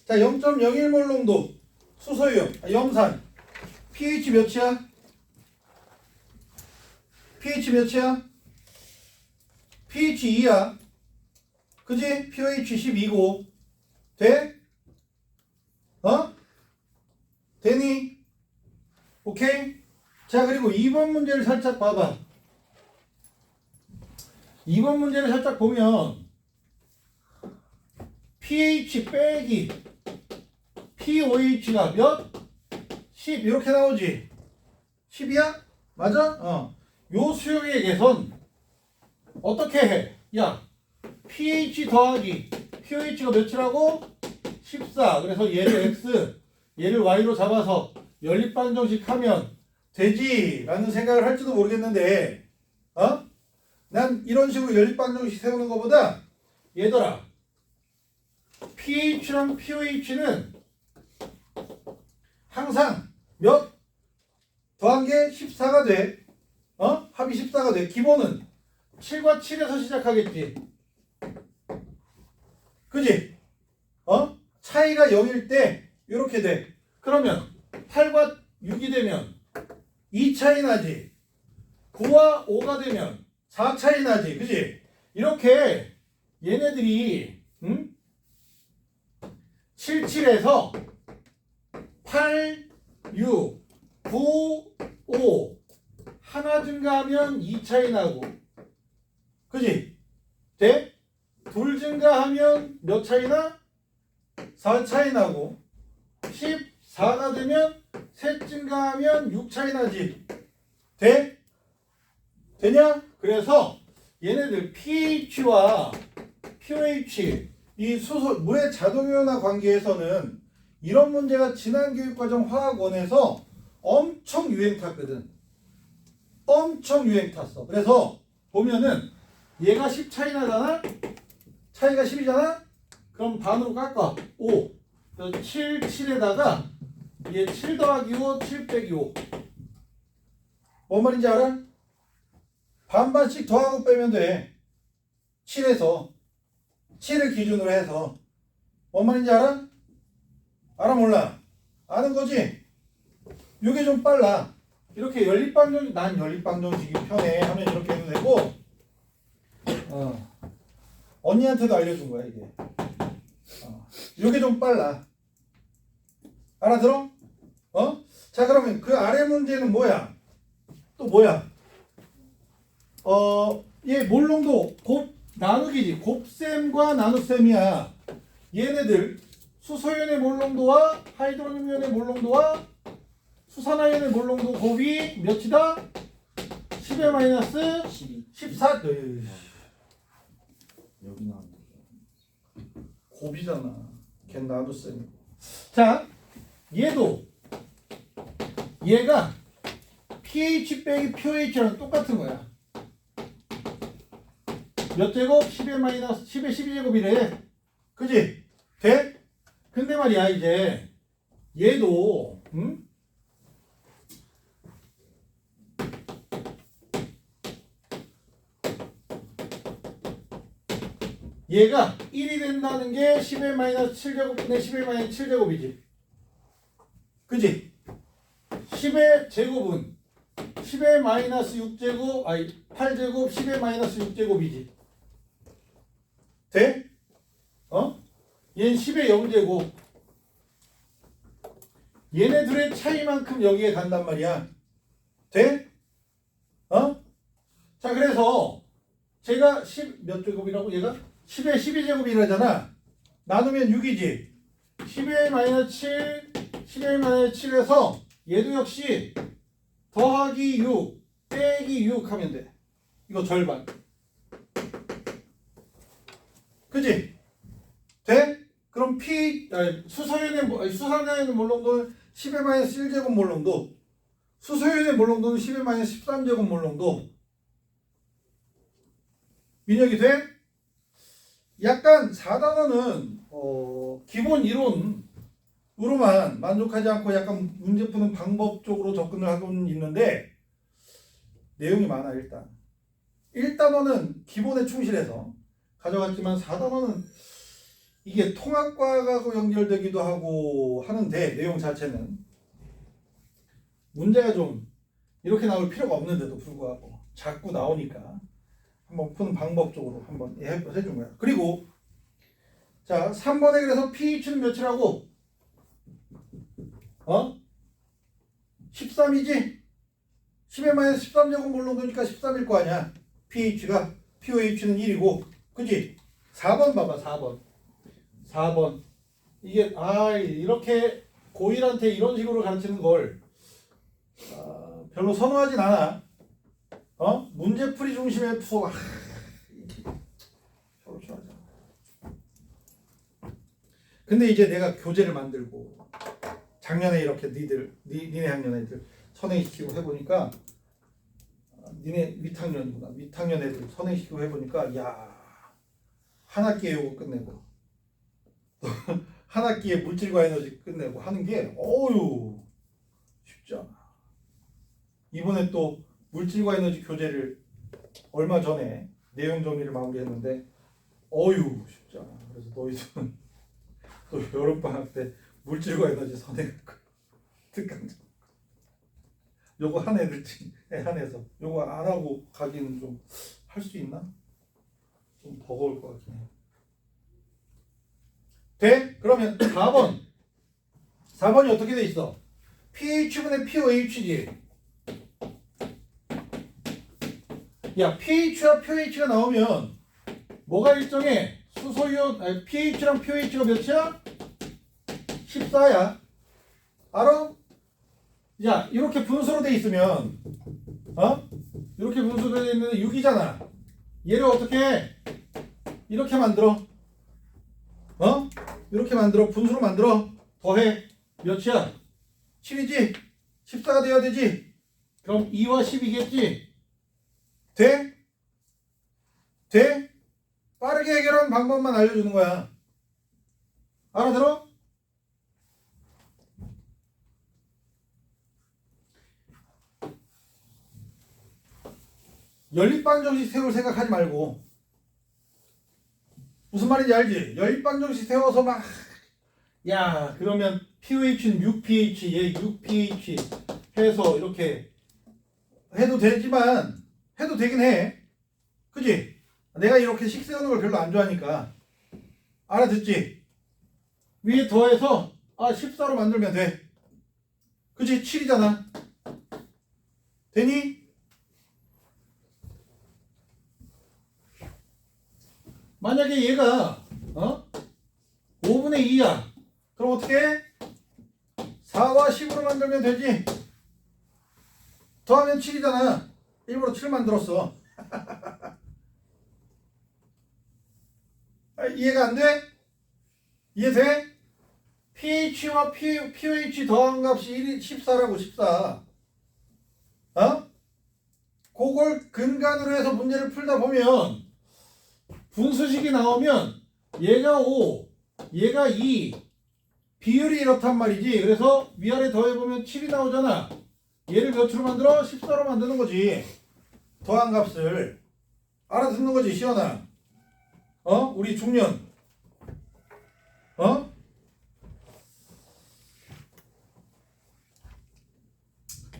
자, 0.01몰 농도 수소이온 염산 pH 몇이야? pH 몇이야? pH 2야. 그지? pH 12고 돼? 되니? 오케이? 자, 그리고 2번 문제를 살짝 봐봐. 2번 문제를 살짝 보면 pH 빼기 pOH가 몇? 10 이렇게 나오지? 10이야? 맞아? 요 수용의 개선 어떻게 해? 야, pH 더하기 pOH가 몇이라고? 14. 그래서 얘를 x, 얘를 y로 잡아서 연립반정식 하면 되지 라는 생각을 할지도 모르겠는데 난 이런 식으로 연립반정식 세우는 것보다 얘들아 pH랑 pOH는 항상 몇? 더한 게 14가 돼. 합이 14가 돼. 기본은 7과 7에서 시작하겠지. 그지? 차이가 0일 때 이렇게 돼. 그러면 8과 6이 되면 2 차이 나지. 9와 5가 되면 4 차이 나지. 그지? 이렇게 얘네들이 77에서 8, 6, 9, 5 하나 증가하면 2 차이 나고 그지? 돼? 둘 증가하면 몇 차이 나? 4 차이 나고 14가 되면 셋 증가하면 6 차이 나지. 돼? 되냐? 그래서 얘네들 pH와 pOH 이 수소 물의 자동이온화 관계에서는 이런 문제가 지난 교육과정 화학원에서 엄청 유행 탔거든. 엄청 유행 탔어. 그래서 보면은 얘가 10 차이 나잖아? 차이가 10이잖아? 그럼 반으로 깎아. 5. 7, 7에다가 얘 7 더하기 5, 7 빼기 5. 뭔 말인지 알아? 반반씩 더하고 빼면 돼. 7에서 7을 기준으로 해서 뭔 말인지 알아? 알아 몰라? 아는 거지? 이게 좀 빨라. 이렇게 연립방정식 난 연립방정식이 편해 하면 이렇게 해도 되고 언니한테도 알려준 거야 이게. 이게 좀 빨라. 알아들어? 자 그러면 그 아래 문제는 뭐야? 또 뭐야? 얘 몰롱도 곱 나누기지. 곱셈과 나눗셈이야. 얘네들 수소연의 몰롱도와 하이드로늄연의 몰롱도와 수산화연의 몰롱도 곱이 몇이다? 10의 마이너스 12 14. 여기 나왔네. 곱이잖아. 걔 나눗셈이고. 자, 얘가 pH 빼기 pOH랑 똑같은 거야. 몇 제곱? 10의 마이너스 10의 12제곱이래. 그지? 돼? 근데 말이야 이제 얘도 얘가 1이 된다는 게 10의 마이너스 7제곱분의 10의 마이너스 7제곱이지. 그지? 10의 제곱은 10의 마이너스 6제곱, 아니 8제곱 10의 마이너스 6제곱이지. 돼? 얘는 10의 0제곱. 얘네 둘의 차이만큼 여기에 간단 말이야. 돼? 자 그래서 제가 10 몇 제곱이라고 얘가? 10의 12제곱이라잖아. 나누면 6이지. 10의 마이너스 7, 10의 마이너스 7에서 얘도 역시 더하기 6, 빼기 6 하면 돼. 이거 절반. 그지? 돼? 그럼 수산화연의 몰롱도는 10의 마이너스 1제곱 몰롱도, 수소연의 몰롱도는 10의 마이너스 13제곱 몰롱도. 민혁이 돼? 약간 4단원은 기본 이론으로만 만족하지 않고 약간 문제 푸는 방법 쪽으로 접근을 하고는 있는데 내용이 많아. 일단 1단원은 기본에 충실해서 가져갔지만 4단원은 이게 통합과하고 연결되기도 하고 하는데 내용 자체는 문제가 좀 이렇게 나올 필요가 없는데도 불구하고 자꾸 나오니까 한번 푸는 방법 쪽으로 한번 해준 거야. 그리고 자 3번에 그래서 pH는 몇이라고? 13이지? 10의 마이너스 13제곱 몰롱도니까 13일 거 아니야. pH가 pOH는 1이고 그지? 4번 봐봐. 4번 이게 이렇게 고1한테 이런 식으로 가르치는 걸 별로 선호하진 않아. 문제풀이 중심의 수업 별로 좋아하지 않아. 근데 이제 내가 교재를 만들고 작년에 이렇게 니네 학년 애들 선행시키고 해보니까 니네 윗학년이구나. 윗학년 애들 선행시키고 해보니까 야 한 학기에 요거 끝내고 한 학기에 물질과 에너지 끝내고 하는 게 쉽지 않아. 이번에 또 물질과 에너지 교재를 얼마 전에 내용 정리를 마무리했는데 쉽지 않아. 그래서 너희들은 또 여름방학 때 물질과 에너지 선행할 거야. 특강자. 요거 한 해 듣지. 한해서 요거 안 하고 가기는 좀 할 수 있나? 좀 버거울 것 같긴 해. 돼? 그러면 4번. 4번이 어떻게 돼 있어? pH분의 pOH지. 야, pH와 pOH가 나오면 뭐가 일정해? 수소이온, 아니, pH랑 pOH가 몇이야? 14야. 알아? 야, 이렇게 분수로 돼 있으면, 이렇게 분수로 돼 있는 6이잖아. 얘를 어떻게 해? 이렇게 만들어. 이렇게 만들어. 분수로 만들어. 더해. 몇이야? 7이지? 14가 돼야 되지? 그럼 2와 10이겠지? 돼? 돼? 빠르게 해결하는 방법만 알려주는 거야. 알아들어? 연립방정식 세울 생각하지 말고. 무슨 말인지 알지? 연립방정식 세워서 막, 야, 그러면 pOH는 6pH, 얘 6pH 해서 이렇게 해도 되지만, 해도 되긴 해. 그지? 내가 이렇게 식 세우는 걸 별로 안 좋아하니까. 알아듣지? 위에 더해서 14로 만들면 돼. 그지? 7이잖아. 되니? 만약에 얘가 5분의 2야. 그럼 어떻게 해? 4와 10으로 만들면 되지. 더하면 7이잖아. 일부러 7 만들었어. 이해가 안 돼? 이해돼? pH와 pOH 더한 값이 14라고 14. 그걸 근간으로 해서 문제를 풀다 보면 분수식이 나오면 얘가 5, 얘가 2, 비율이 이렇단 말이지. 그래서 위아래 더해보면 7이 나오잖아. 얘를 몇으로 만들어? 14로 만드는 거지. 더한 값을. 알아듣는 거지, 시연아. 우리 중년.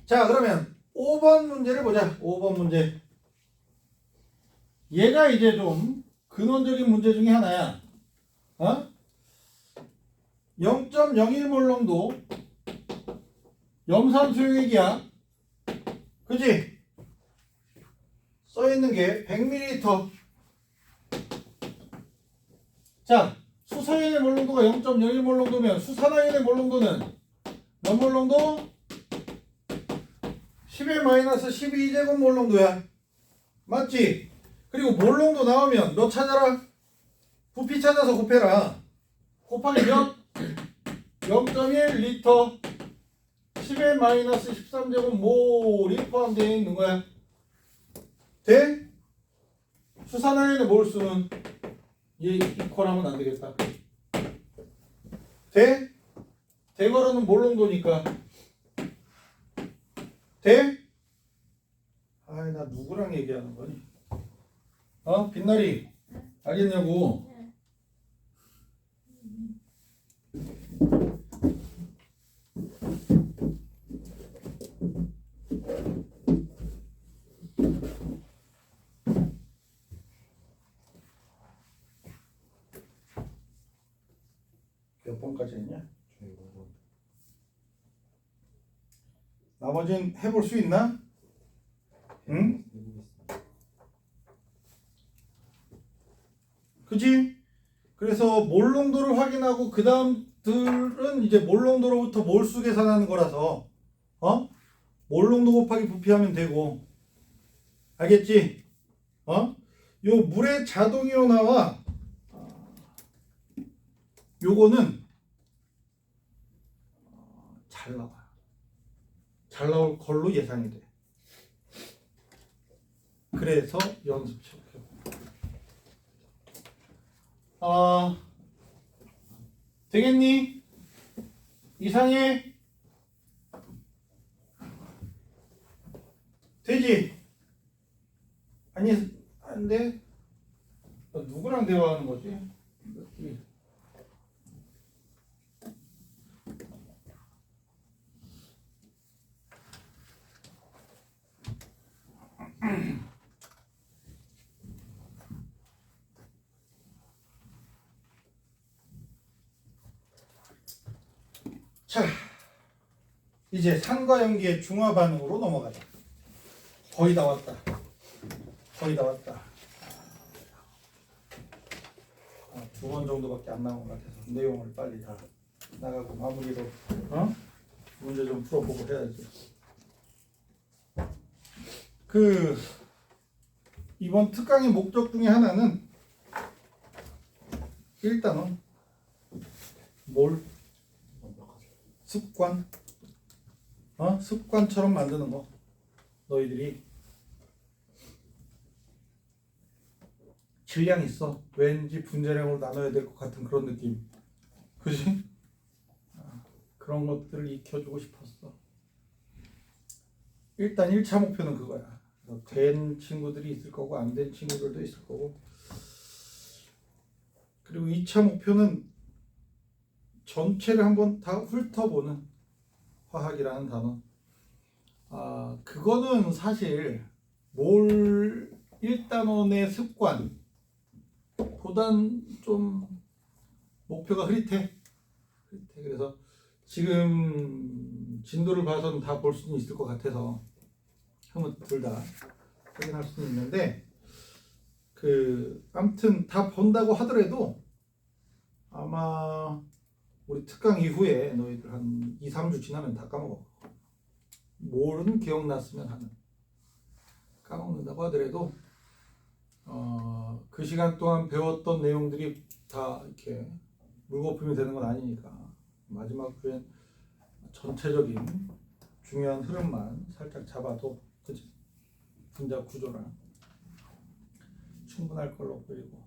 자, 그러면 5번 문제를 보자. 5번 문제. 얘가 이제 좀 근원적인 문제 중에 하나야. 0.01몰 농도 염산수 용액이야. 그치? 써있는 게 100ml. 자, 수소연의 몰 농도가 0.01몰 농도면 수산화연의 몰 농도는 몇 몰 농도? 10의 마이너스 12제곱몰 농도야. 맞지? 그리고 몰 농도 나오면 몇 찾아라? 부피 찾아서 곱해라. 곱하기 몇? 0.1리터 10의 마이너스 13제곱몰이 포함되어 있는 거야. 돼? 수산화연의 몰수는 얘 이퀄하면 안 되겠다. 돼? 대괄호는 몰 농도니까. 돼? 아이, 나 누구랑 얘기하는 거니? 빛나리, 알겠냐고. 몇 번까지 했냐? 나머지는 해볼 수 있나? 응? 그치? 그래서 몰 농도를 확인하고 그 다음들은 이제 몰 농도로부터 몰수 계산하는 거라서 몰 농도 곱하기 부피하면 되고. 알겠지? 요 물의 자동이온화와 요거는 잘 나와요. 잘 나올 걸로 예상이 돼. 그래서 연습 체크해. 되겠니? 이상해? 되지? 아니, 안 돼? 누구랑 대화하는 거지? 자, 이제 산과 연기의 중화 반응으로 넘어가자. 거의 다 왔다. 거의 다 왔다. 2번 정도밖에 안 나온 것 같아서 내용을 빨리 다 나가고 마무리로 문제 좀 풀어보고 해야지. 이번 특강의 목적 중에 하나는 일단은 습관, 습관처럼 만드는 거. 너희들이 질량 있어. 왠지 분자량으로 나눠야 될 것 같은 그런 느낌. 그지? 그런 것들을 익혀주고 싶었어. 일단 1차 목표는 그거야. 된 친구들이 있을 거고 안 된 친구들도 있을 거고. 그리고 2차 목표는 전체를 한번 다 훑어보는 화학이라는 단어. 그거는 사실 몰 1단원의 습관 보단 좀 목표가 흐릿해. 그래서 지금 진도를 봐서는 다 볼 수는 있을 것 같아서 한번 둘 다 확인할 수는 있는데 아무튼 다 본다고 하더라도 아마 우리 특강 이후에 너희들 한 2, 3주 지나면 다 까먹어. 뭘은 기억났으면 하는. 까먹는다고 하더라도 그 시간 동안 배웠던 내용들이 다 이렇게 물거품이 되는 건 아니니까 마지막 주엔 전체적인 중요한 흐름만 살짝 잡아도 그치? 분자 구조랑 충분할 걸로 보이고.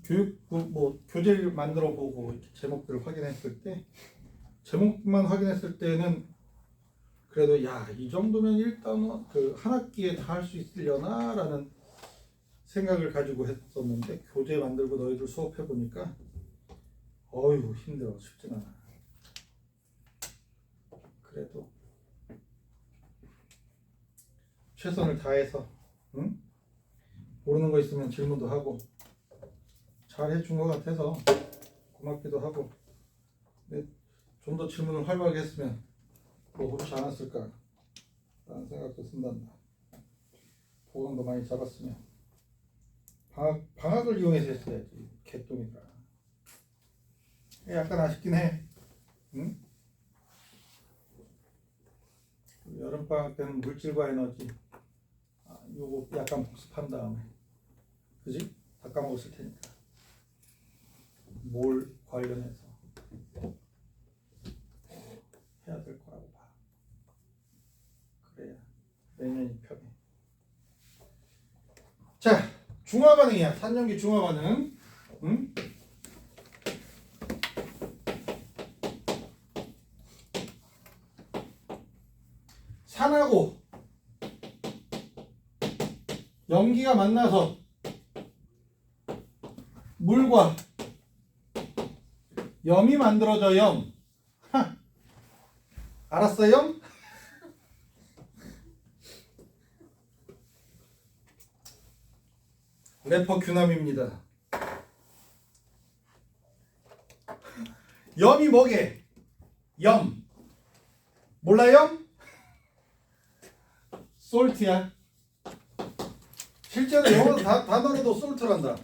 교육부 교재를 만들어 보고 제목들을 확인했을 때 제목만 확인했을 때는 그래도 이 정도면 일단 한 학기에 다 할 수 있으려나 라는 생각을 가지고 했었는데 교재 만들고 너희들 수업해 보니까 어휴 힘들어. 쉽진 않아. 그래도 최선을 다해서 모르는 거 있으면 질문도 하고 잘 해준 것 같아서 고맙기도 하고, 근데 좀 더 질문을 활발하게 했으면 더 옳지 않았을까 라는 생각도 든단다. 보강도 많이 잡았으면 방학을 이용해서 했어야지. 개똥이라 약간 아쉽긴 해. 응? 여름방학 때는 물질과 에너지 요거 약간 복습한 다음에 그지? 다 까먹었을 테니까 뭘 관련해서 해야 될 거라고 봐. 그래야 내년이 편해. 자, 중화 반응이야. 산연기 중화 반응. 응? 산하고 연기가 만나서 물과 염이 만들어져. 염. 알았어 염? 래퍼 규남입니다. 염이 뭐게? 염. 몰라 염? 솔트야. 실제로 영어 단어로도 솔트란다.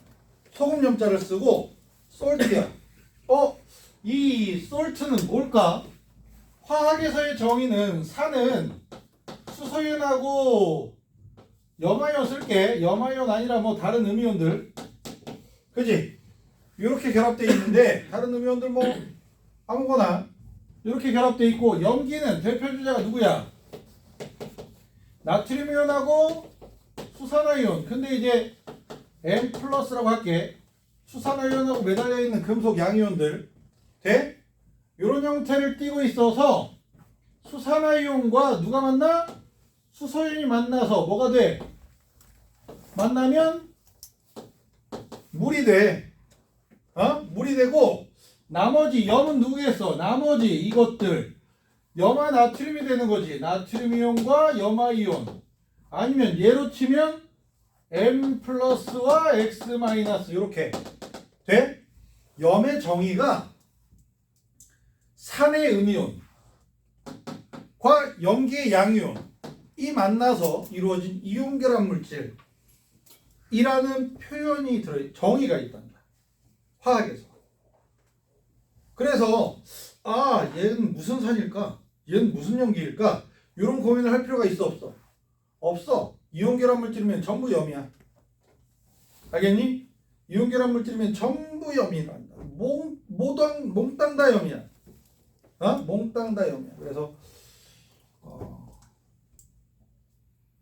소금 염자를 쓰고 솔트야. 이 솔트는 뭘까? 화학에서의 정의는 산은 수소이온하고 염화이온 쓸게. 염화이온 아니라 뭐 다른 음이온들. 그지? 이렇게 결합되어 있는데 다른 음이온들 뭐 아무거나 이렇게 결합되어 있고, 염기는 대표 주자가 누구야? 나트륨 이온하고 수산화이온. 근데 이제 M 플러스라고 할게. 수산화이온하고 매달려 있는 금속 양이온들 돼? 이런 형태를 띠고 있어서 수산화이온과 누가 만나? 수소이온이 만나서 뭐가 돼? 만나면 물이 돼. 물이 되고, 나머지 염은 누구겠어? 나머지 이것들 염화 나트륨이 되는 거지. 나트륨 이온과 염화 이온. 아니면 얘로 치면 M 플러스와 X 마이너스 이렇게 돼? 염의 정의가 산의 음이온과 염기의 양이온이 만나서 이루어진 이온결합 물질이라는 표현이 정의가 있단다. 화학에서. 그래서 얘는 무슨 산일까? 얘는 무슨 염기일까? 이런 고민을 할 필요가 있어 없어? 없어. 이온결합 물질이면 전부 염이야. 알겠니? 이온결합 물질이면 전부 염이란다. 몽땅 다 염이야. 몽땅 다 염이야. 그래서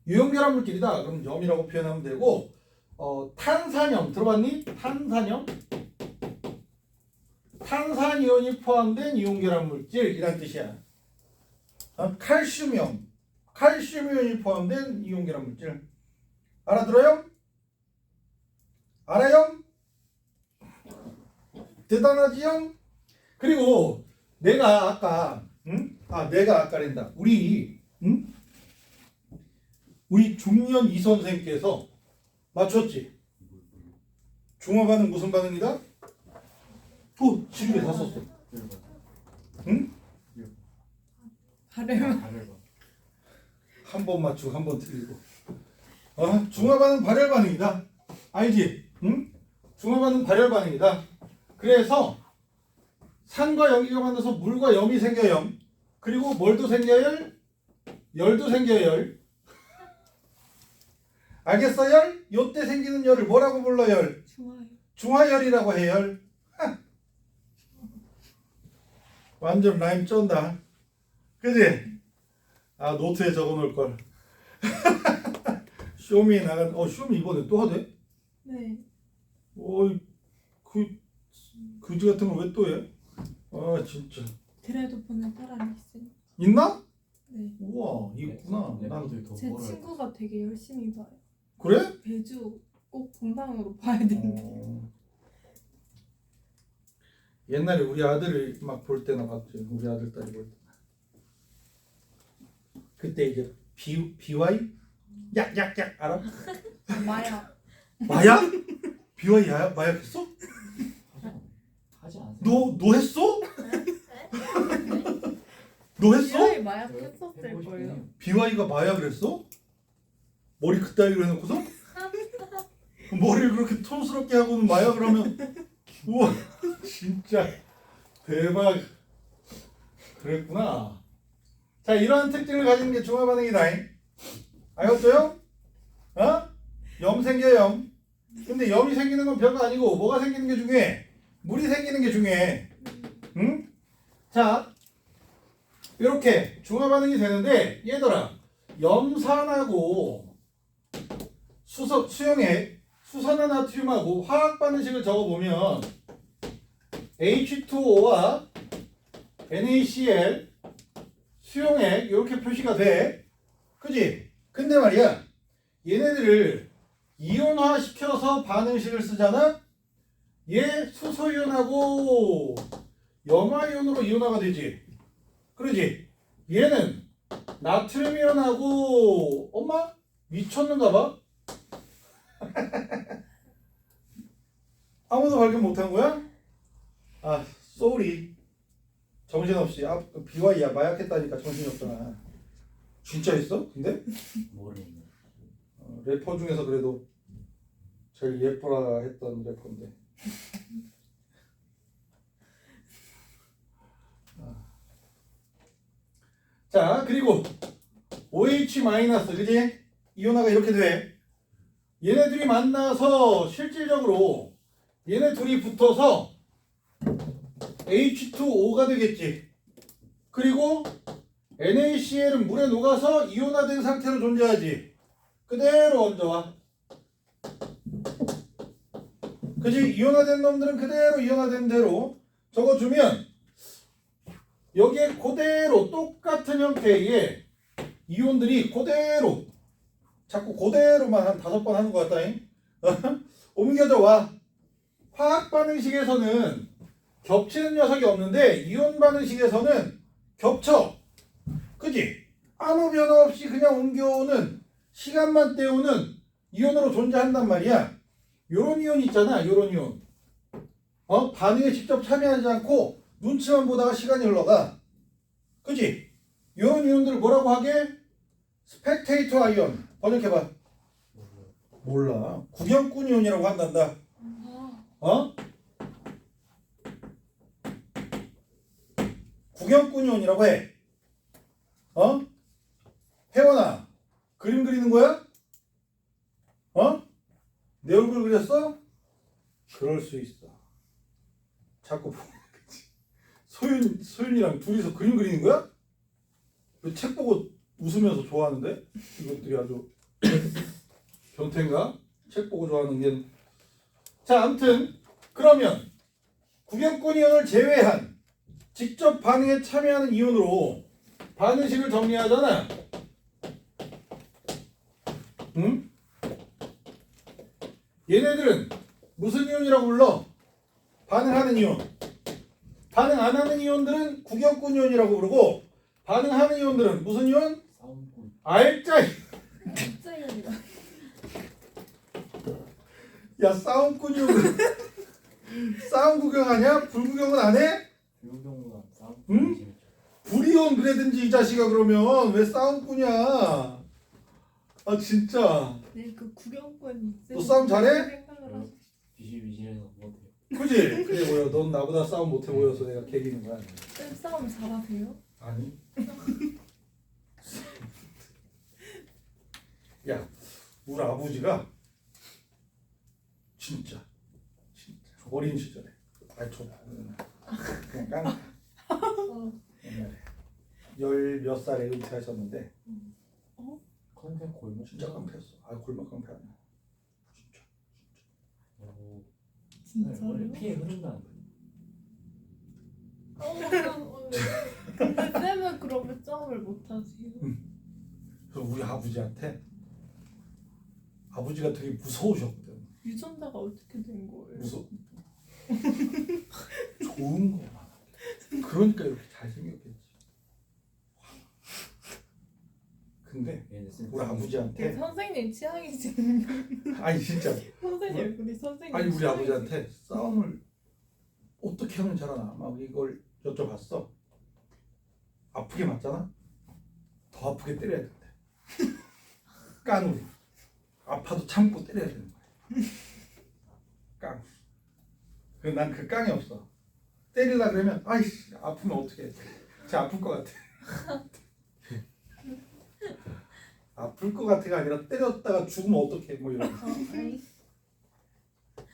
이온결합 물질이다. 그럼 염이라고 표현하면 되고 탄산염 들어봤니? 탄산염? 탄산이온이 포함된 이온결합 물질이란 뜻이야. 칼슘이온, 칼슘이온이 포함된 이온결합 물질. 알아들어요? 알아요? 대단하지요? 그리고 내가 아까 낸다. 우리 중년 이 선생께서 맞췄지? 중화 반응 무슨 반응이다? 지금에 다 썼어. 응? 발음. 한 번 맞추고 한 번 틀리고. 중화 반응 발열 반응이다. 알지? 응? 중화 반응 발열 반응이다. 그래서 산과 염기가 만나서 물과 염이 생겨 염. 그리고 뭘도 생겨 열? 열도 생겨 열. 알겠어 열? 요때 생기는 열을 뭐라고 불러 열? 좋아요. 중화열이라고 해 열. 완전 라임 쩐다. 그지? 노트에 적어 놓을 걸. 쇼미에 나간 쇼미 이번에 또 하대? 네. 그지 같은 거 왜 또 해? 진짜. 그래도 보는 사람이 있어요. 있나? 네. 우와 있구나. 난 제 친구가 되게 열심히 봐요. 그래? 매주 꼭 본방으로 봐야 되는데. 옛날에 우리 아들을 막 볼 때나 봤지. 우리 아들 딸이 볼 때. 그때 이제 BY? 약 알아? 마약. 마약? BY 마약 했어? 하지 않으세요? 너 했어? 너 했어? 이라이 마약 했었을 거예요. BY가 마약을 했어? 머리 그따위로 해놓고서? 머리를 그렇게 촌스럽게 하고는 마약을 하면 우와 진짜 대박. 그랬구나. 자 이러한 특징을 가지는 게 중화 반응이다. 알겠어요? 염 생겨 염. 근데 염이 생기는 건 별거 아니고 뭐가 생기는 게 중요해? 물이 생기는 게 중요해. 응? 자 이렇게 중화 반응이 되는데 얘들아 염산하고 수용액 수산화 나트륨하고 화학 반응식을 적어보면 H2O와 NaCl 수용액 이렇게 표시가 돼. 그지? 근데 말이야 얘네들을 이온화 시켜서 반응식을 쓰잖아. 얘 수소이온하고 염화이온으로 이온화가 되지. 그러지? 얘는 나트륨이온하고 엄마 미쳤는가 봐. 아무도 발견 못한 거야? 쏘리. 정신없이 BY야 마약했다니까 정신이 없잖아. 진짜 했어? 근데? 모르겠네. 래퍼 중에서 그래도 제일 예뻐라 했던 래퍼인데. 자 그리고 OH 마이너스 그지? 이온화가 이렇게 돼. 얘네들이 만나서 실질적으로 얘네 둘이 붙어서 H2O가 되겠지. 그리고 NaCl은 물에 녹아서 이온화된 상태로 존재하지. 그대로 얹어와. 그지? 이온화된 놈들은 그대로 이온화된 대로 적어주면 여기에 그대로 똑같은 형태의 이온들이 그대로 자꾸 그대로만 한 5번 하는 것 같다잉. 옮겨져 와. 화학 반응식에서는 겹치는 녀석이 없는데 이온 반응식에서는 겹쳐. 그지? 아무 변화 없이 그냥 옮겨오는 시간만 때우는 이온으로 존재한단 말이야. 요런 이온 있잖아. 요런 이온. 반응에 직접 참여하지 않고 눈치만 보다가 시간이 흘러가. 그지? 이런 이온들을 뭐라고 하게? 스펙테이터 아이온. 번역해봐. 몰라. 구경꾼 이온이라고 한단다. 아, 구경꾼 이온이라고 해. 혜원아, 그림 그리는 거야? 내 얼굴 그렸어? 그럴 수 있어. 자꾸 소윤이랑 둘이서 그림 그리는 거야? 왜 책 보고 웃으면서 좋아하는데? 이것들이 아주 변태인가? 책 보고 좋아하는 게. 자, 아무튼 그러면 구경꾼 이온을 제외한 직접 반응에 참여하는 이온으로 반응식을 정리하잖아. 응? 얘네들은 무슨 이온이라고 불러? 반응하는 이온. 반응 안 하는 이온들은 구경꾼 이온이라고 부르고, 반응하는 이온들은 무슨 이온? 싸움꾼. 알짜 이온. 진짜 이온이다. 야, 싸움꾼 이온은 싸움 구경하냐? 불 구경은 안 해? 불경우가 싸움꾼. 응? 불이온 그래든지 이 자식아. 그러면 왜 싸움꾼이야? 아 진짜. 네, 그 구경꾼 너 싸움 잘해? 생각을 하시. 비실비실해서 못해요. 그지? 그래 보여. 넌 나보다 싸움 못해 보여서 내가 개기는 거야. 쌤 싸움 잘하세요? 아니. 야, 우리 아버지가 진짜 어린 시절에, 그냥 깡 옛날에 10몇 살에 은퇴하셨는데 컨셉 골목. 진짜 깡패였어. 골목 깡패 아니야. 진짜. 오. 진짜요? 피해 흐른다는 거. 근데 쌤은 그러면 싸움을 못 하세요? 그래서 우리 아버지가 되게 무서우셨거든. 유전자가 어떻게 된 거예요? 좋은 거만. 그러니까 이렇게 잘생겼겠지. 근데 얘네 쌤. 우리 아버지한테, 선생님 취향이지. 아니 진짜, 선생님 얼굴이 선생님 아니 우리 취향이지. 아버지한테 싸움을 어떻게 하면 잘하나 막 이걸 여쭤봤어. 아프게 맞잖아? 더 아프게 때려야 된대. 깡으로. 아파도 참고 때려야 되는 거야. 깡. 그래서 난 그 깡이 없어. 때리려 그러면 아이씨 아프면 어떡해. 진짜 아플 것 같아. 아플 것 같아가 아니라 때렸다가 죽으면 어떡해 뭐 이런.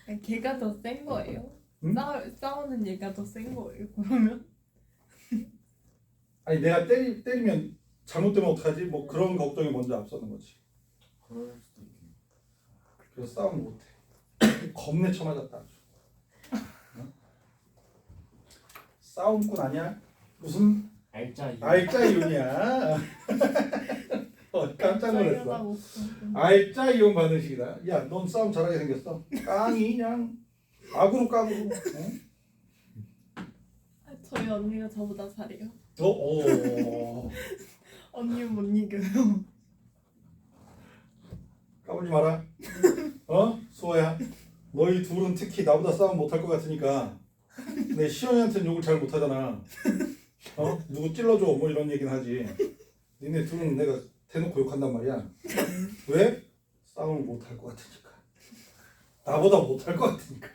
아니, 걔가 더 센 거예요? 응? 싸우는 얘가 더 센 거예요? 그러면? 아니 내가 때리면 잘못되면 어떡하지? 뭐 그런 걱정이 먼저 앞서는 거지. 그럴 수도 있겠네. 그래서 싸움을 못해. 겁내 쳐맞았다 아주. 어? 싸움꾼 아니야? 무슨 알짜 이거. 알짜 이온이야. 깜짝 놀랐어. 싸우려고 알짜 이온 반응식이다. 야, 넌 싸움 잘하게 생겼어. 깡이 그냥 악으로 까고. 저희 언니가 저보다 잘해요. 언니 못 이겨요. 까불지 마라. 수호야. 너희 둘은 특히 나보다 싸움 못할 것 같으니까 내 시연이한테는 욕을 잘 못하잖아. 누구 찔러줘 뭐 이런 얘기는 하지. 니네 둘은 내가 대놓고 욕한단 말이야. 왜? 싸움을 못할 것 같으니까. 나보다 못할 것 같으니까.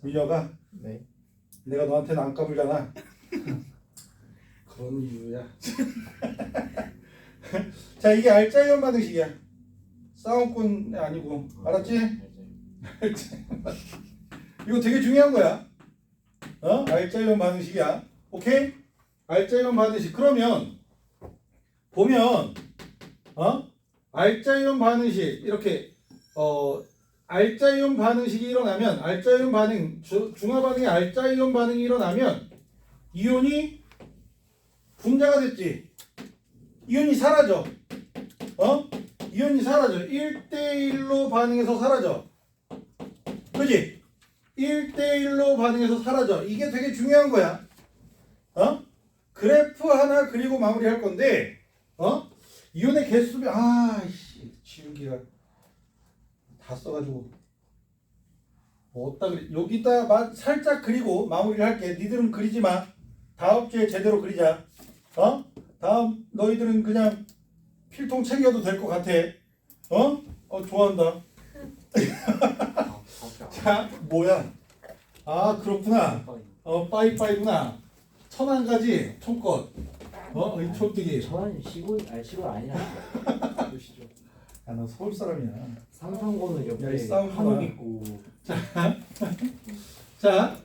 민혁아, 네. 내가 너한테는 안 까불잖아. 그런 이유야. 자, 이게 알짜이온 반응식이야. 싸움꾼 아니고, 알았지? 알짜. 이거 되게 중요한 거야. 알짜이온 반응식이야. 오케이? 알짜이온 반응식. 그러면 보면 알짜이온 반응식 이렇게 알짜이온 반응식이 일어나면, 알짜이온 반응, 중화 반응에 알짜이온 반응이 일어나면 이온이 분자가 됐지. 이온이 사라져. 이온이 사라져. 1대1로 반응해서 사라져. 그지? 1대1로 반응해서 사라져. 이게 되게 중요한 거야. 그래프 하나 그리고 마무리할 건데, 이온의 개수비, 아이씨, 지우기가 다 써가지고. 어디다 그리? 여기다 살짝 그리고 마무리를 할게. 니들은 그리지 마. 다음 주에 제대로 그리자. 어? 다음 너희들은 그냥 필통 챙겨도 될 것 같아. 어? 좋아한다. 자, 뭐야? 아, 그렇구나. 빠이빠이구나. 1000원까지 총껏. 이 촌뜨기. 저는 시골 아니라 보시죠. 야, 너 서울 사람이야. 상상고는 야, 옆에 이 싸움구나. 한옥 있고. 자,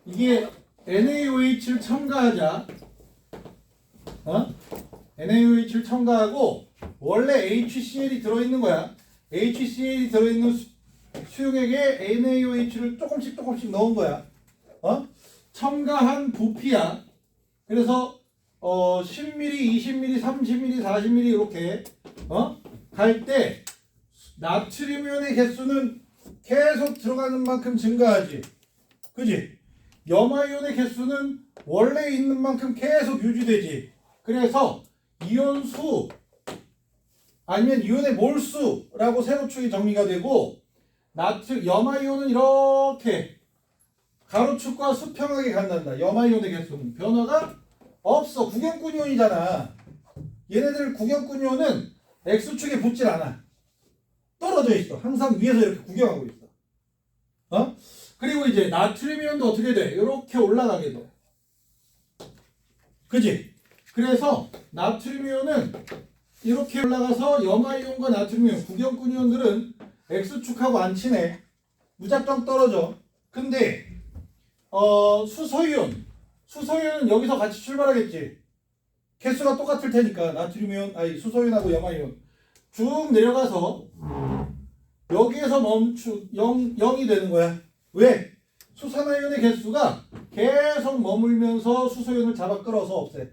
이게 NaOH를 첨가하자. NaOH를 첨가하고 원래 HCl이 들어있는 거야. HCl이 들어있는 수용액에 NaOH를 조금씩 넣은 거야. 첨가한 부피야. 그래서 10ml, 20ml, 30ml, 40ml 이렇게 갈 때 나트륨이온의 개수는 계속 들어가는 만큼 증가하지. 그지? 염화이온의 개수는 원래 있는 만큼 계속 유지되지. 그래서 이온수 아니면 이온의 몰수라고 세로축이 정리가 되고 염화이온은 이렇게 가로축과 수평하게 간단다. 염화이온의 개수는 변화가 없어. 구경꾼 이온이잖아. 얘네들 구경꾼 이온은 X축에 붙질 않아. 떨어져 있어. 항상 위에서 이렇게 구경하고 있어. 그리고 이제 나트륨 이온도 어떻게 돼? 이렇게 올라가게 돼. 그지? 그래서 나트륨 이온은 이렇게 올라가서 염화이온과 나트륨 이온, 구경꾼 이온들은 X축하고 안 친해. 무작정 떨어져. 근데 수소이온은 여기서 같이 출발하겠지. 개수가 똑같을 테니까 나트륨 이온, 수소이온하고 염화이온 쭉 내려가서 여기에서 0이 되는 거야. 왜? 수산화이온의 개수가 계속 머물면서 수소이온을 잡아 끌어서 없애.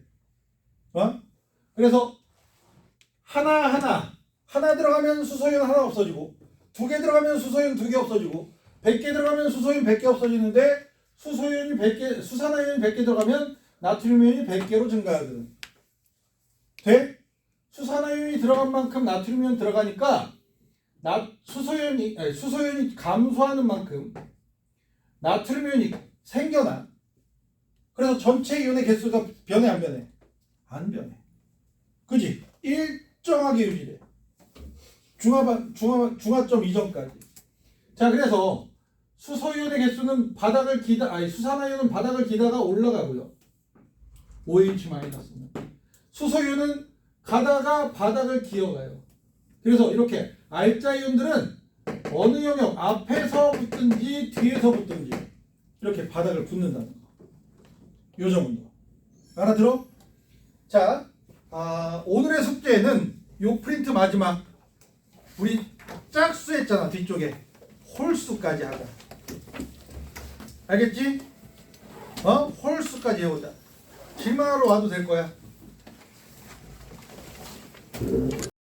그래서 하나 들어가면 수소이온 하나 없어지고, 2개 들어가면 수소이온 2개 없어지고, 100개 들어가면 수소이온 100개 없어지는데 수소이온이 100개, 수산화이온이 100개 들어가면 나트륨 이온이 100개로 증가하거든. 돼? 수산화이온이 들어간 만큼 나트륨 이온 들어가니까 수소이온이 감소하는 만큼 나트륨 이온이 생겨나. 그래서 전체 이온의 개수가 변해 안 변해? 안 변해. 그지? 일정하게 유지돼. 중화점 이전까지. 자, 그래서 수소이온의 개수는 수산화이온은 바닥을 기다가 올라가고요. OH-는. 수소이온은 가다가 바닥을 기어가요. 그래서 이렇게 알자 이온들은 어느 영역 앞에서 붙든지 뒤에서 붙든지 이렇게 바닥을 붙는다는 거. 요 정도. 알아들어? 자, 오늘의 숙제는 요 프린트 마지막 우리 짝수 했잖아. 뒤쪽에 홀수까지 하자. 알겠지? 홀수까지 해보자. 질문하러 와도 될 거야.